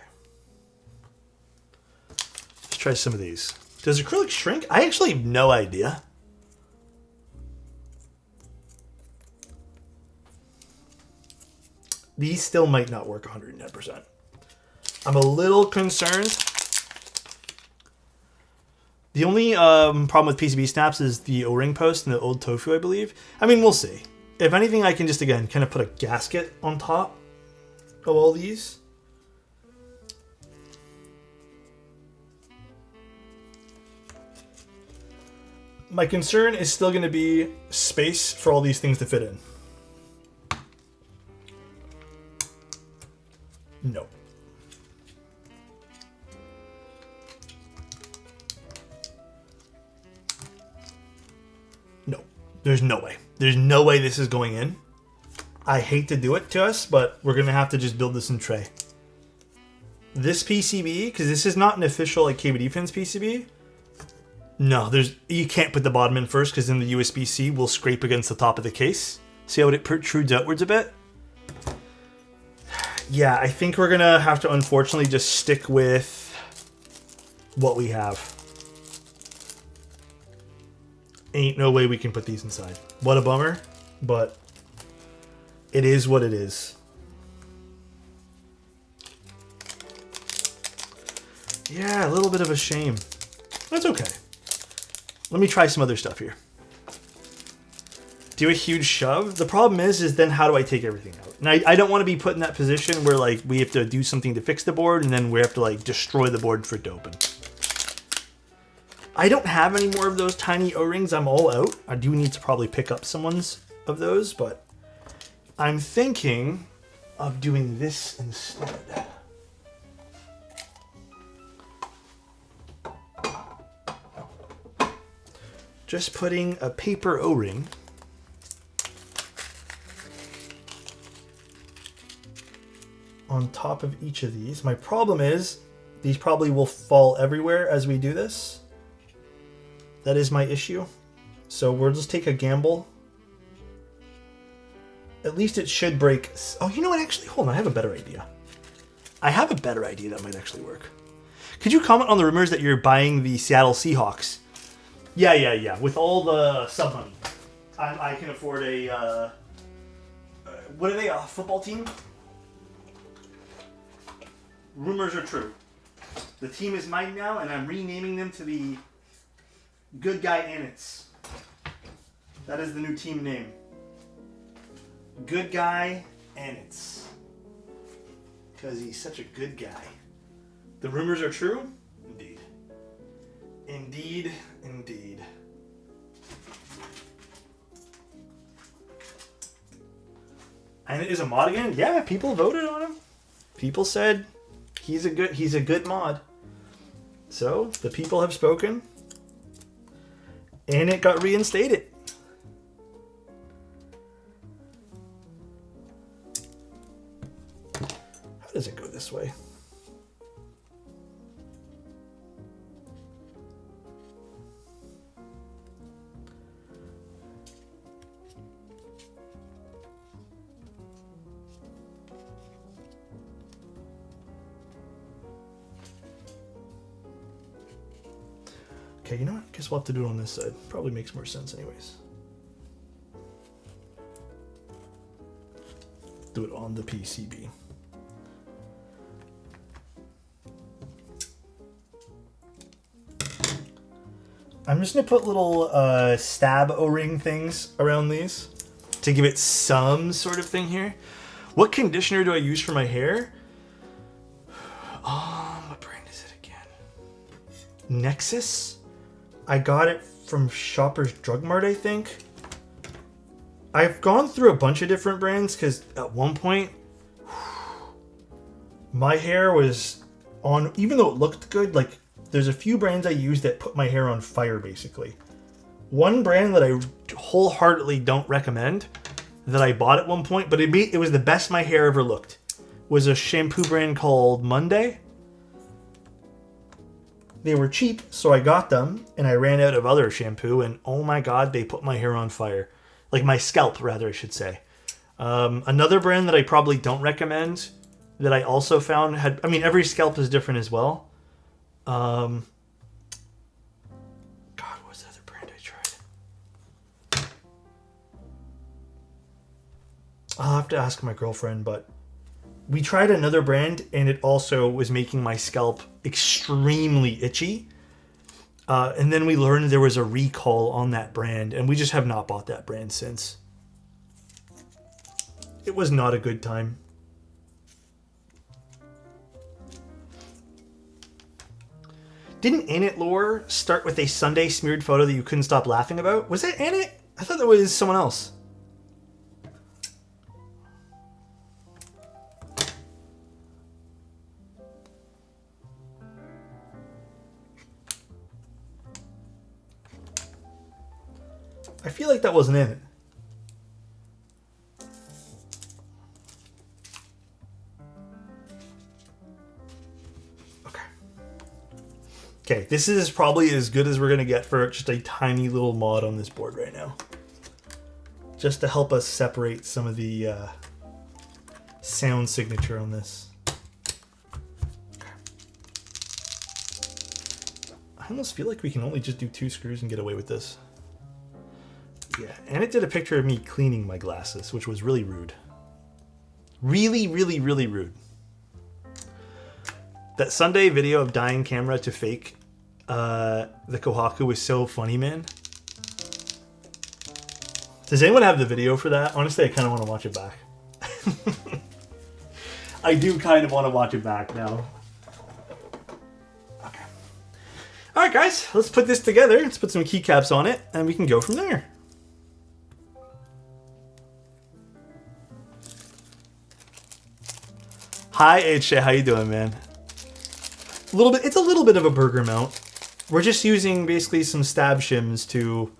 Let's try some of these. Does acrylic shrink? I actually have no idea. These still might not work 110%. I'm a little concerned. The only problem with PCB snaps is the O-ring post and the old Tofu, I believe. I mean, we'll see. If anything, I can just, again, kind of put a gasket on top of all these. My concern is still going to be space for all these things to fit in. No. No. There's no way. There's no way this is going in. I hate to do it to us, but we're going to have to just build this in tray. This PCB, because this is not an official like cable defense PCB. No, you can't put the bottom in first because then the USB-C will scrape against the top of the case. See how it protrudes outwards a bit? Yeah, I think we're going to have to unfortunately just stick with what we have. Ain't no way we can put these inside. What a bummer, but it is what it is. Yeah, a little bit of a shame. That's okay. Let me try some other stuff here. Do a huge shove. The problem is then how do I take everything out? And I don't want to be put in that position where like we have to do something to fix the board and then we have to like destroy the board for it to open. I don't have any more of those tiny O-rings. I'm all out. I do need to probably pick up some ones of those, but I'm thinking of doing this instead. Just putting a paper O-ring on top of each of these. My problem is these probably will fall everywhere as we do this. That is my issue. So we'll just take a gamble. At least it should break. Oh, you know what? Actually, hold on. I have a better idea. I have a better idea that might actually work. Could you comment on the rumors that you're buying the Seattle Seahawks? Yeah. With all the sub money, I can afford a. What are they? A football team? Rumors are true. The team is mine now, and I'm renaming them to the Good Guy Anits. That is the new team name. Good Guy Anits. Because he's such a good guy. The rumors are true? Indeed. Indeed. And it is a mod again? Yeah, people voted on him. People said he's a good mod. So the people have spoken. And it got reinstated. How does it go this way? Okay, you know what? Guess we'll have to do it on this side. Probably makes more sense anyways. Do it on the PCB. I'm just going to put little stab O-ring things around these to give it some sort of thing here. What conditioner do I use for my hair? What brand is it again? Nexus? I got it from Shoppers Drug Mart, I think. I've gone through a bunch of different brands because at one point, my hair was on, even though it looked good, like there's a few brands I use that put my hair on fire, basically. One brand that I wholeheartedly don't recommend that I bought at one point, but it was the best my hair ever looked, was a shampoo brand called Monday. They were cheap, so I got them, and I ran out of other shampoo, and oh my god, they put my hair on fire. Like my scalp, rather, I should say. Another brand that I probably don't recommend, that I also found had, I mean, every scalp is different as well. God, what's the other brand I tried? I'll have to ask my girlfriend, but we tried another brand, and it also was making my scalp extremely itchy. And then we learned there was a recall on that brand, and we just have not bought that brand since. It was not a good time. Didn't Ain't It lore start with a Sunday smeared photo that you couldn't stop laughing about? Was that Ain't It? I thought that was someone else. I feel like that wasn't in it. Okay. Okay, this is probably as good as we're going to get for just a tiny little mod on this board right now. Just to help us separate some of the sound signature on this. Okay. I almost feel like we can only just do 2 screws and get away with this. Yeah, and it did a picture of me cleaning my glasses, which was really rude. Really, really, really rude. That Sunday video of dying camera to fake the Kohaku was so funny, man. Does anyone have the video for that? Honestly, I kind of want to watch it back. I do kind of want to watch it back now. Okay. All right, guys, let's put this together. Let's put some keycaps on it, and we can go from there. Hi, HJ. How you doing, man? It's a little bit of a burger mount. We're just using basically some stab shims to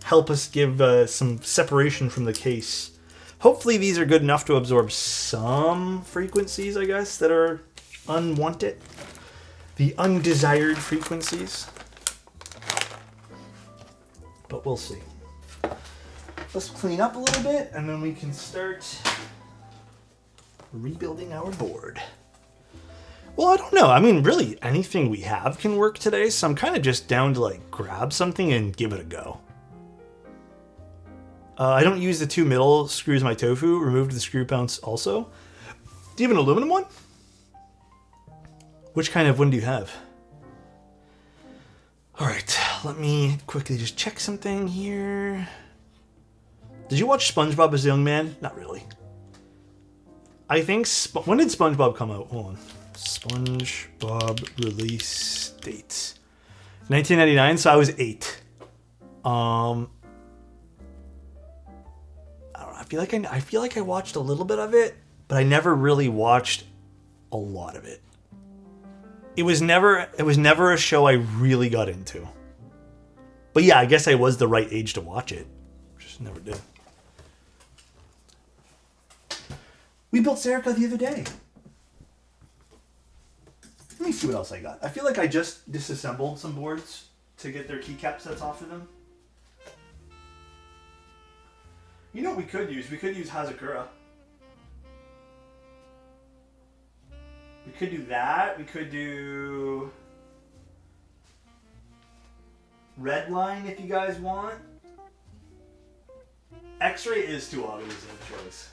help us give some separation from the case. Hopefully these are good enough to absorb some frequencies, I guess, that are unwanted. The undesired frequencies. But we'll see. Let's clean up a little bit, and then we can start rebuilding our board. Well, I don't know. I mean, really, anything we have can work today, so I'm kind of just down to like grab something and give it a go. I don't use the 2 middle screws in my Tofu. Removed the screw mounts also. Do you have an aluminum one? Which kind of one do you have? All right, let me quickly just check something here. Did you watch SpongeBob as a young man? Not really. I think, when did SpongeBob come out? Hold on. SpongeBob release date. 1999, so I was 8. I don't know, I feel like I watched a little bit of it, but I never really watched a lot of it. It was never a show I really got into. But yeah, I guess I was the right age to watch it. Just never did. We built Serica the other day. Let me see what else I got. I feel like I just disassembled some boards to get their keycap sets off of them. You know what we could use? We could use Hazakura. We could do that. We could do Redline if you guys want. X-ray is too obvious of a choice.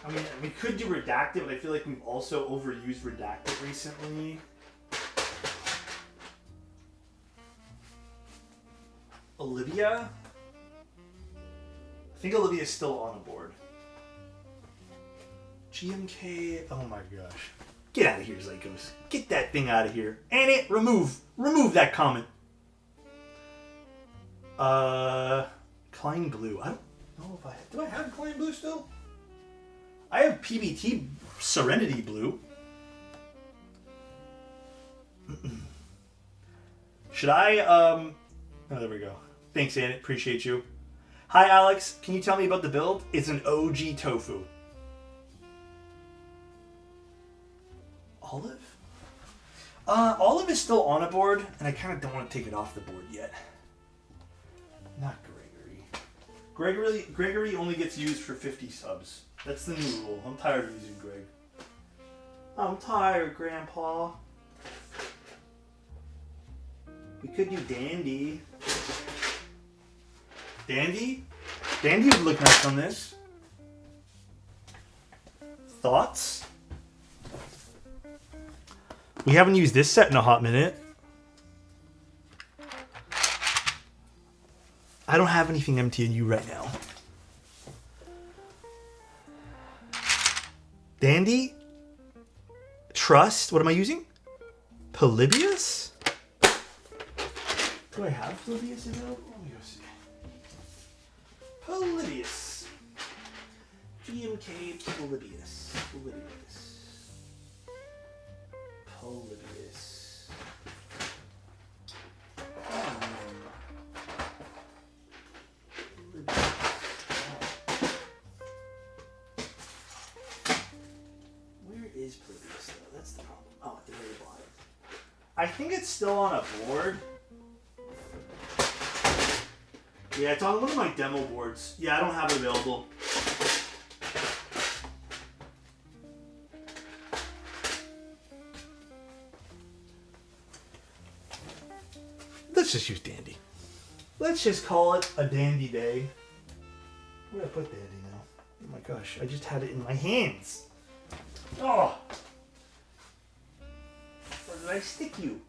I mean, we could do Redacted, but I feel like we've also overused Redacted recently. Olivia? I think Olivia's still on a board. GMK, oh my gosh. Get out of here, Zycos. Get that thing out of here. And it, remove that comment. Klein Blue. I don't know if do I have Klein Blue still? I have PBT Serenity Blue. Should I, oh, there we go. Thanks, Anit. Appreciate you. Hi, Alex. Can you tell me about the build? It's an OG Tofu. Olive? Olive is still on a board, and I kind of don't want to take it off the board yet. Not Gregory. Gregory only gets used for 50 subs. That's the new rule. I'm tired of using Greg. I'm tired, Grandpa. We could do Dandy. Dandy? Dandy would look nice on this. Thoughts? We haven't used this set in a hot minute. I don't have anything MTNU right now. trust. What am I using? Polybius? Do I have Polybius available? Let me go see. Polybius. GMK Polybius. Polybius. Where is Polybius though? That's the problem. Oh, at the very bottom. I think it's still on a board. Yeah, it's on one of my demo boards. Yeah, I don't have it available. Let's just use Dandy. Let's just call it a Dandy day. Where did I put Dandy now? Oh my gosh, I just had it in my hands. Oh! Where did I stick you?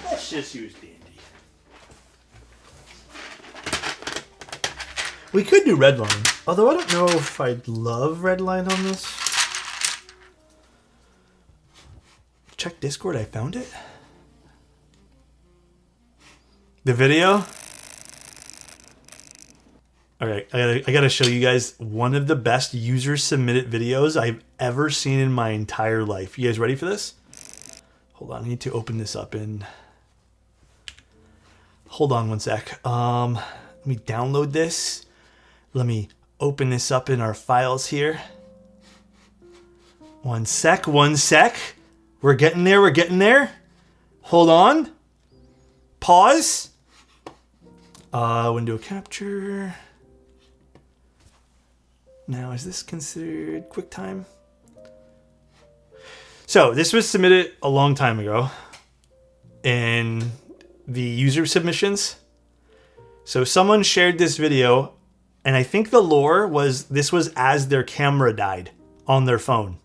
Let's just use Dandy. We could do Redline, although I don't know if I'd love Redline on this. Check Discord, I found it. The video. Alright, I gotta show you guys one of the best user submitted videos I've ever seen in my entire life. You guys ready for this? Hold on, I need to open this up in... Hold on one sec. Let me download this. Let me open this up in our files here. One sec. We're getting there. Hold on. Pause. Window capture. Now, is this considered QuickTime? So, this was submitted a long time ago in the user submissions. So, someone shared this video, and I think the lore was this was as their camera died on their phone.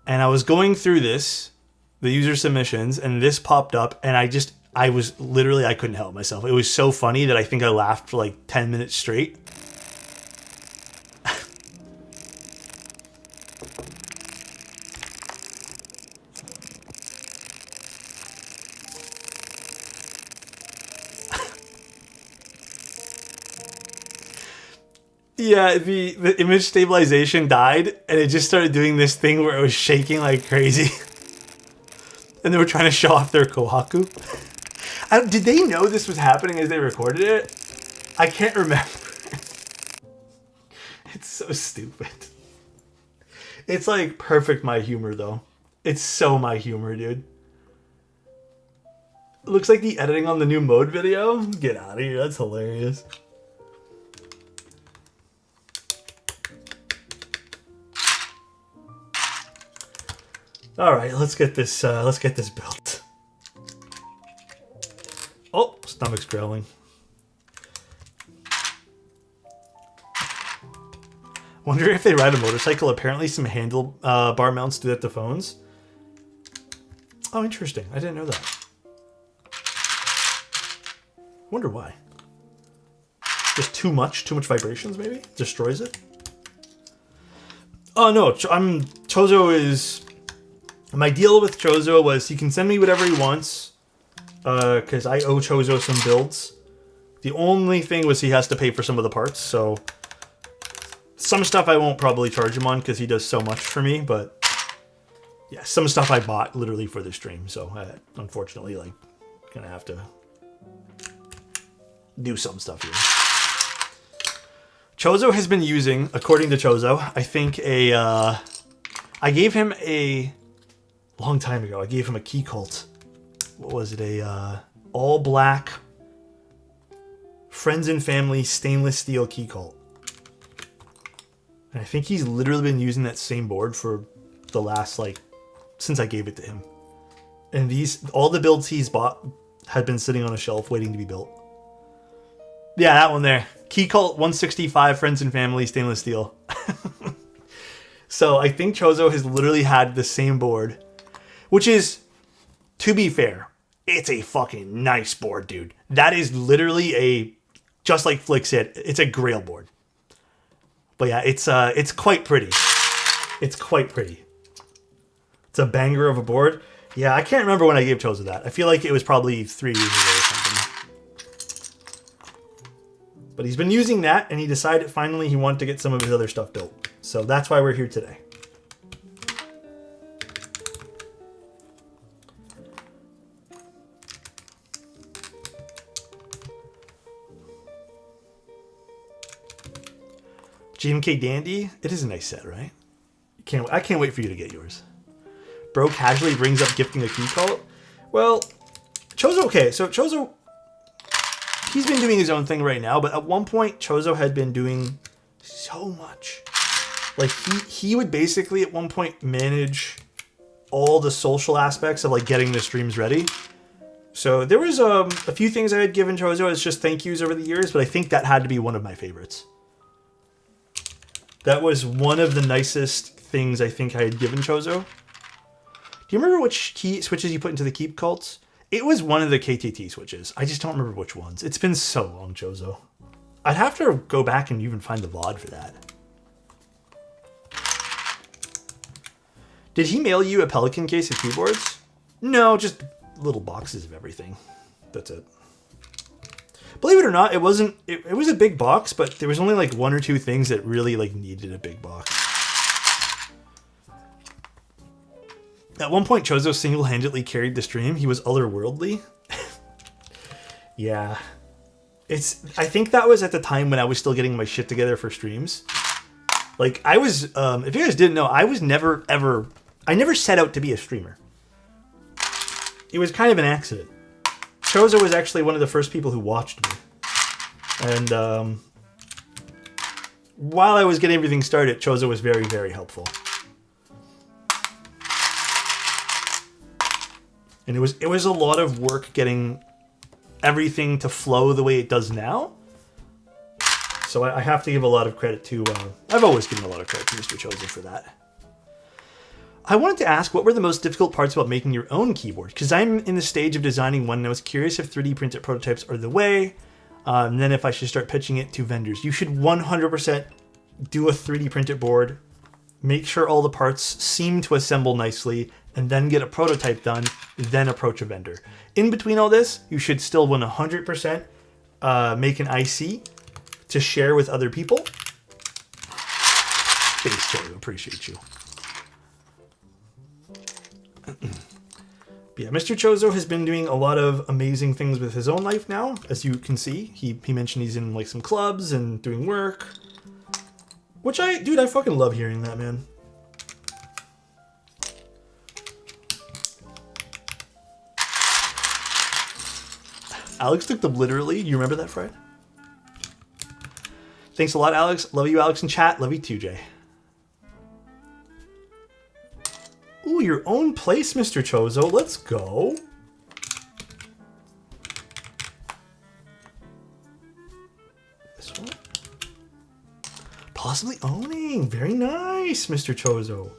And I was going through this, the user submissions, and this popped up, and I couldn't help myself. It was so funny that I think I laughed for like 10 minutes straight. Yeah, the image stabilization died, and it just started doing this thing where it was shaking like crazy. And they were trying to show off their Kohaku. Did they know this was happening as they recorded it? I can't remember. It's so stupid. It's like perfect my humor, though. It's so my humor, dude. It looks like the editing on the new mode video. Get out of here. That's hilarious. All right, let's get this built. Oh, stomach's growling. Wonder if they ride a motorcycle. Apparently, some handle bar mounts do that to phones. Oh, interesting. I didn't know that. Wonder why. Just too much vibrations, maybe destroys it. Oh no, Chozo is. My deal with Chozo was he can send me whatever he wants, because I owe Chozo some builds. The only thing was he has to pay for some of the parts, so some stuff I won't probably charge him on because he does so much for me, but yeah, some stuff I bought literally for the stream, so I, unfortunately, like, gonna have to do some stuff here. Chozo has been using, according to Chozo, I think I gave him a long time ago. I gave him a key cult. What was it? A all black friends and family stainless steel key cult. And I think he's literally been using that same board for the last, like, since I gave it to him. And all the builds he's bought had been sitting on a shelf waiting to be built. Yeah, that one there. Key cult 165 friends and family stainless steel. So I think Chozo has literally had the same board. Which is, to be fair, it's a fucking nice board, dude. That is literally just like Flick said, it's a grail board. But yeah, it's quite pretty. It's quite pretty. It's a banger of a board. Yeah, I can't remember when I gave Chozo that. I feel like it was probably 3 years ago or something. But he's been using that, and he decided finally he wanted to get some of his other stuff built. So that's why we're here today. GMK Dandy, it is a nice set, right? I can't wait for you to get yours. Bro casually brings up gifting a key cult. Well, Chozo, okay, so Chozo, he's been doing his own thing right now, but at one point, Chozo had been doing so much. Like, he would basically at one point manage all the social aspects of like getting the streams ready. So there was a few things I had given Chozo as just thank yous over the years, but I think that had to be one of my favorites. That was one of the nicest things I think I had given Chozo. Do you remember which key switches you put into the keep cults? It was one of the KTT switches. I just don't remember which ones. It's been so long, Chozo. I'd have to go back and even find the VOD for that. Did he mail you a Pelican case of keyboards? No, just little boxes of everything. That's it. Believe it or not, it wasn't. It was a big box, but there was only like 1 or 2 things that really like needed a big box. At one point, Chozo single-handedly carried the stream. He was otherworldly. Yeah, I think that was at the time when I was still getting my shit together for streams. Like I was. If you guys didn't know, I was never ever. I never set out to be a streamer. It was kind of an accident. Chozo was actually one of the first people who watched me. And while I was getting everything started, Chozo was very, very helpful. And it was a lot of work getting everything to flow the way it does now. So I have to give a lot of credit to... I've always given a lot of credit to Mr. Chozo for that. I wanted to ask, what were the most difficult parts about making your own keyboard? Because I'm in the stage of designing one, and I was curious if 3D printed prototypes are the way, and then if I should start pitching it to vendors. You should 100% do a 3D printed board, make sure all the parts seem to assemble nicely, and then get a prototype done, then approach a vendor. In between all this, you should still 100% make an IC to share with other people. Thanks, Chozo. Appreciate you. Yeah, Mr. Chozo has been doing a lot of amazing things with his own life now. As you can see, he mentioned he's in like some clubs and doing work. Which I fucking love hearing that, man. Alex took them literally. You remember that, Fred? Thanks a lot, Alex. Love you, Alex, in chat. Love you too, Jay. Ooh, your own place, Mr. Chozo. Let's go. This one? Possibly owning. Very nice, Mr. Chozo.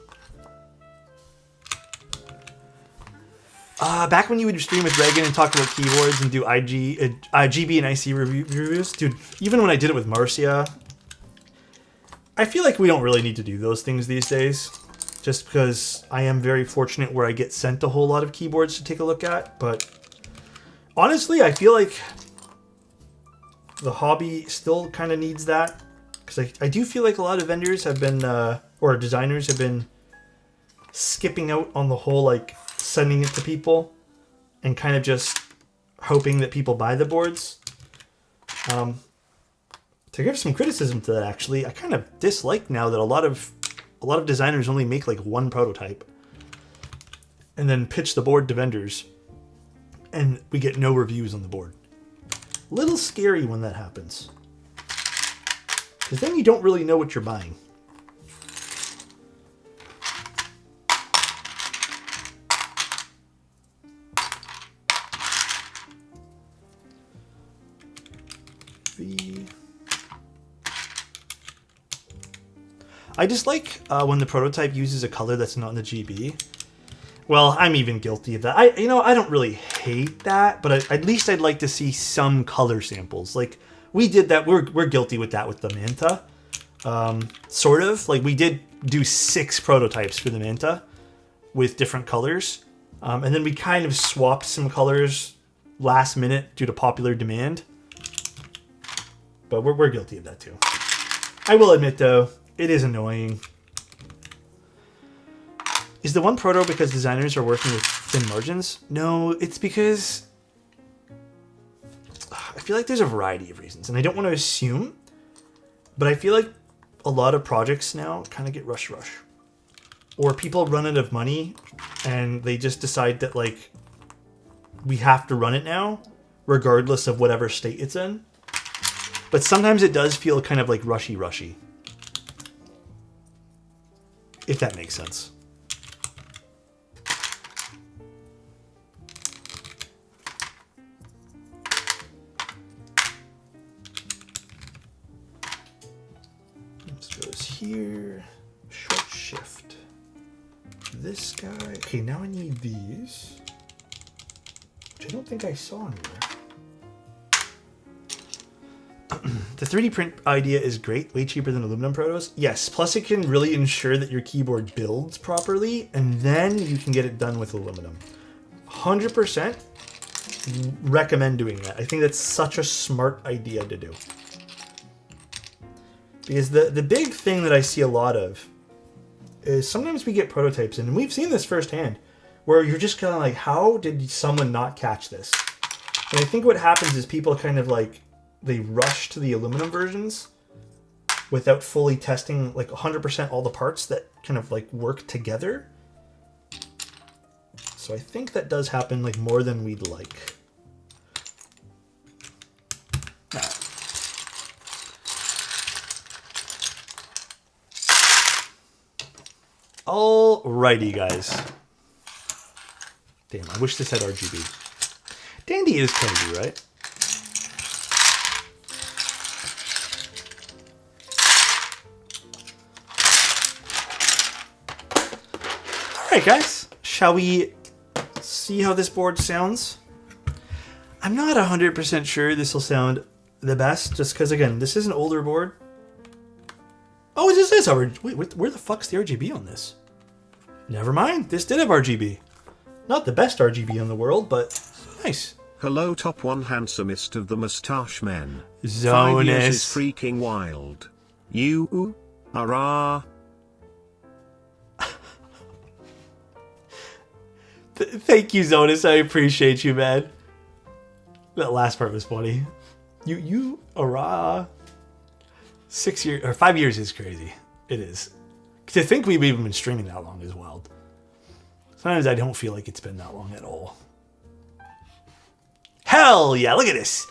Back when you would stream with Reagan and talk about keyboards and do GB and IC reviews, dude, even when I did it with Marcia, I feel like we don't really need to do those things these days. Just because I am very fortunate where I get sent a whole lot of keyboards to take a look at. But honestly, I feel like the hobby still kind of needs that. Because I do feel like a lot of vendors have been, or designers have been skipping out on the whole, like, sending it to people and kind of just hoping that people buy the boards. To give some criticism to that, actually, I kind of dislike now that a lot of designers only make like one prototype and then pitch the board to vendors and we get no reviews on the board. Little scary when that happens. Because then you don't really know what you're buying. I dislike when the prototype uses a color that's not in the GB. Well, I'm even guilty of that. I don't really hate that, but at least I'd like to see some color samples. Like we did that. We're guilty with that with the Manta. Sort of. Like, we did do 6 prototypes for the Manta with different colors. And then we kind of swapped some colors last minute due to popular demand. But we're guilty of that too. I will admit, though, it is annoying. Is the one proto because designers are working with thin margins? No, it's because I feel like there's a variety of reasons, and I don't want to assume, but I feel like a lot of projects now kind of get rush. Or people run out of money, and they just decide that, like, we have to run it now, regardless of whatever state it's in. But sometimes it does feel kind of like rushy. If that makes sense. Let's go this here. Short shift. This guy. Okay, now I need these. Which I don't think I saw anywhere. The 3D print idea is great, way cheaper than aluminum protos. Yes, plus it can really ensure that your keyboard builds properly, and then you can get it done with aluminum. 100% recommend doing that. I think that's such a smart idea to do. Because the big thing that I see a lot of is sometimes we get prototypes in, and we've seen this firsthand, where you're just kind of like, how did someone not catch this? And I think what happens is people kind of like, they rush to the aluminum versions without fully testing like 100% all the parts that kind of like work together. So I think that does happen like more than we'd like. Alrighty, guys. Damn, I wish this had RGB. Dandy is Kennedy, right? Alright, guys. Shall we see how this board sounds? I'm not 100% sure this will sound the best, just because, again, this is an older board. Oh, this is our... Wait, where the fuck's the RGB on this? Never mind. This did have RGB. Not the best RGB in the world, but nice. Hello, top 1 handsomest of the mustache men. Sonos. 5 years is freaking wild. You are. Thank you, Sonos. I appreciate you, man. That last part was funny. You are 6 years or 5 years is crazy. It is. To think we've even been streaming that long is wild. Sometimes I don't feel like it's been that long at all. Hell yeah, look at this.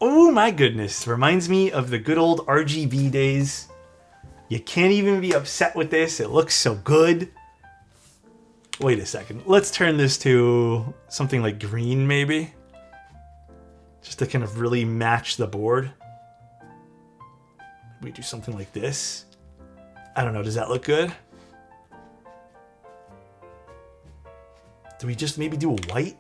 Oh my goodness. Reminds me of the good old RGB days. You can't even be upset with this. It looks so good. Wait a second. Let's turn this to something like green, maybe. Just to kind of really match the board. We do something like this. I don't know. Does that look good? Do we just maybe do a white?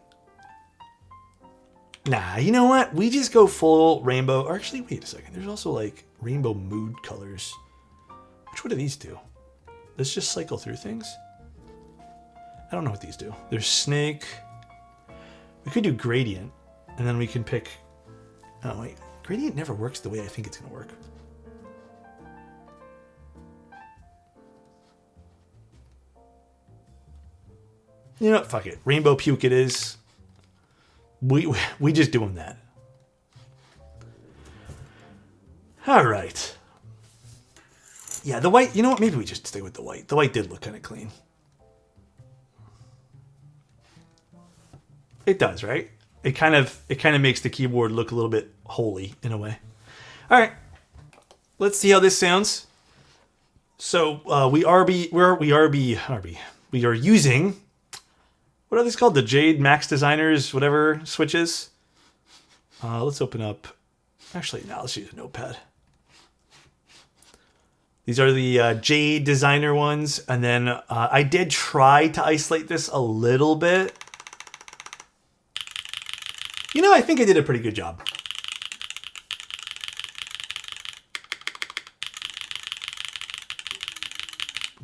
Nah, you know what? We just go full rainbow. Or actually, wait a second. There's also like rainbow mood colors. Which one do these do? Let's just cycle through things. I don't know what these do. There's snake. We could do gradient. And then we can pick... Oh, wait. Gradient never works the way I think it's going to work. You know what? Fuck it. Rainbow puke it is. We just doing that. All right. Yeah, the white... You know what? Maybe we just stay with the white. The white did look kind of clean. It does, right? It kind of makes the keyboard look a little bit holy in a way. All right, let's see how this sounds. So we are using, what are these called? The Jade Max Designers whatever switches. Let's open up. Actually, now let's use a notepad. These are the Jade Designer ones, and then I did try to isolate this a little bit. You know, I think I did a pretty good job.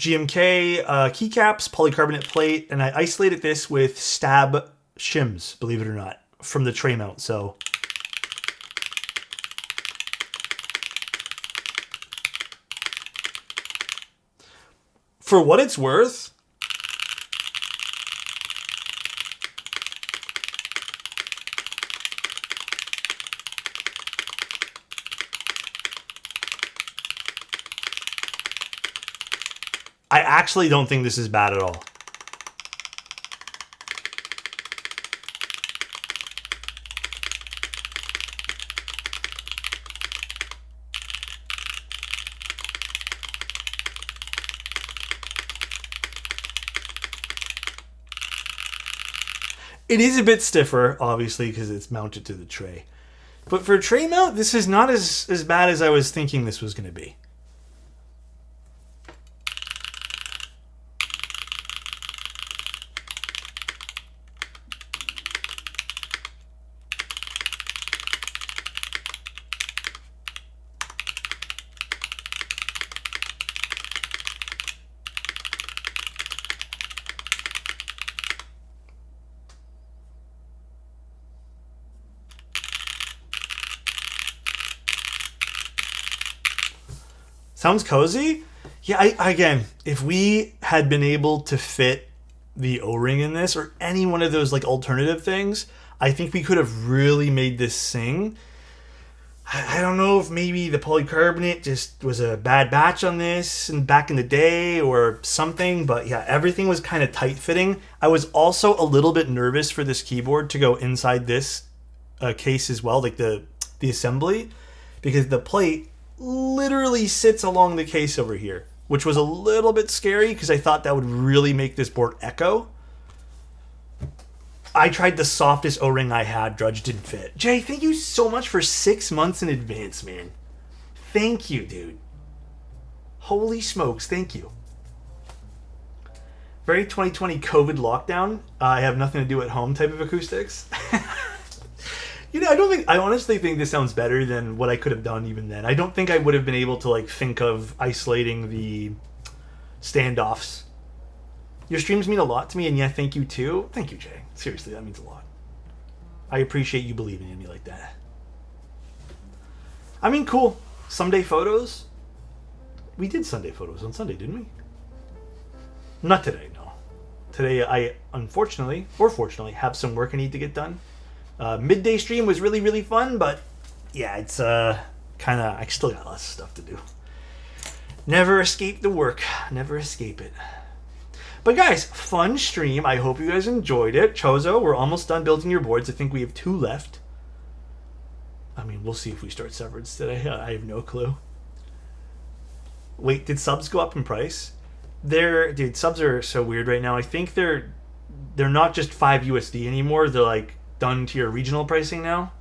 GMK keycaps, polycarbonate plate, and I isolated this with stab shims, believe it or not, from the tray mount. So for what it's worth, I actually don't think this is bad at all. It is a bit stiffer, obviously, because it's mounted to the tray. But for a tray mount, this is not as bad as I was thinking this was going to be. Sounds cozy? Yeah, again, if we had been able to fit the O-ring in this or any one of those like alternative things, I think we could have really made this sing. I don't know if maybe the polycarbonate just was a bad batch on this and back in the day or something, but yeah, everything was kind of tight fitting. I was also a little bit nervous for this keyboard to go inside this case as well, like the assembly, because the plate literally sits along the case over here, which was a little bit scary because I thought that would really make this board echo. I tried the softest O-ring I had. Drudge didn't fit. Jay, thank you so much for 6 months in advance, man. Thank you, dude. Holy smokes, thank you. Very 2020 COVID lockdown. I have nothing to do at home type of acoustics. You know, I honestly think this sounds better than what I could have done even then. I don't think I would have been able to like think of isolating the standoffs. Your streams mean a lot to me, and yeah, thank you too. Thank you, Jay. Seriously, that means a lot. I appreciate you believing in me like that. I mean, cool. Sunday photos? We did Sunday photos on Sunday, didn't we? Not today, no. Today I, unfortunately, or fortunately, have some work I need to get done. Midday stream was really, really fun, but yeah, it's kind of, I still got lots of stuff to do. Never escape the work. Never escape it. But guys, fun stream. I hope you guys enjoyed it. Chozo, we're almost done building your boards. I think we have 2 left. I mean, we'll see if we start Severance today. I have no clue. Wait, did subs go up in price? Dude, subs are so weird right now. I think they're not just 5 USD anymore. They're like done to your regional pricing now.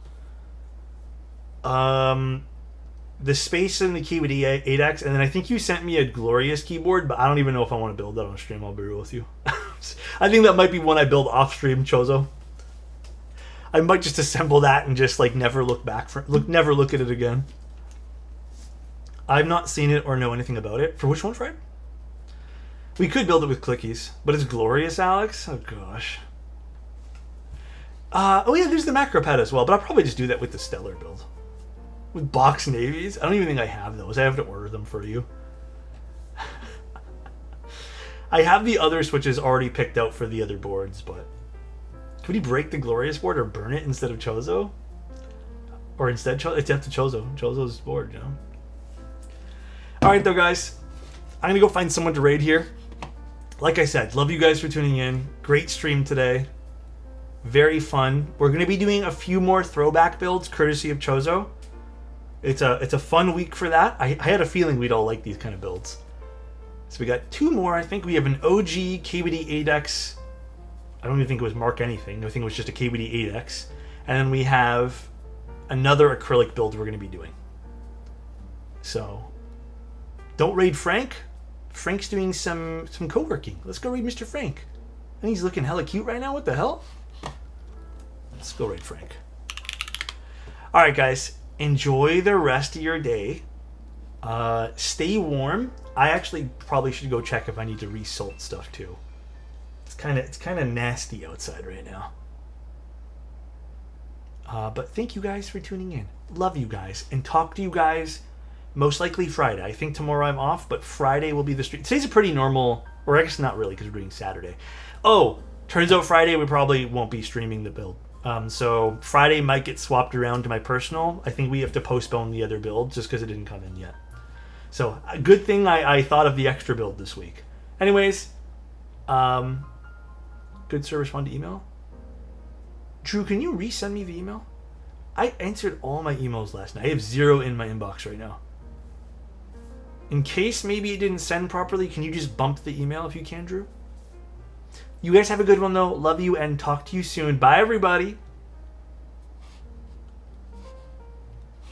The space and the key with E8X, and then I think you sent me a glorious keyboard, but I don't even know if I want to build that on stream. I'll be real with you. I think that might be one I build off stream, Chozo. I might just assemble that and just like never look back never look at it again. I've not seen it or know anything about it. For which one, Fred? We could build it with clickies, but it's glorious, Alex. Oh gosh. Oh yeah, there's the macro pad as well, but I'll probably just do that with the Stellar build. With box navies? I don't even think I have those. I have to order them for you. I have the other switches already picked out for the other boards, but could we break the Glorious board or burn it instead of Chozo? Or instead, it's up to Chozo. Chozo's board, you know? Alright though, guys. I'm gonna go find someone to raid here. Like I said, love you guys for tuning in. Great stream today. Very fun. We're gonna be doing a few more throwback builds courtesy of Chozo. It's a fun week for that. I had a feeling we'd all like these kind of builds. So we got 2 more. I think we have an OG KBD 8X. I don't even think it was Mark anything. I think it was just a KBD 8X. And then we have another acrylic build we're going to be doing. So don't raid Frank. Frank's doing some co-working. Let's go raid Mr. Frank. And he's looking hella cute right now. What the hell? Let's go raid Frank. All right, guys. Enjoy the rest of your day. Stay warm. I actually probably should go check if I need to resalt stuff too. It's kind of nasty outside right now. But thank you guys for tuning in. Love you guys, and talk to you guys most likely Friday. I think tomorrow I'm off, but Friday will be the stream. Today's a pretty normal, or I guess not really because we're doing Saturday. Oh, turns out Friday we probably won't be streaming the build. So Friday might get swapped around to my personal. I think we have to postpone the other build just because it didn't come in yet. So a good thing I thought of the extra build this week. Anyways, good sir, respond to email. Drew, can you resend me the email? I answered all my emails last night. I have 0 in my inbox right now. In case maybe it didn't send properly, can you just bump the email if you can, Drew? You guys have a good one, though. Love you, and talk to you soon. Bye, everybody.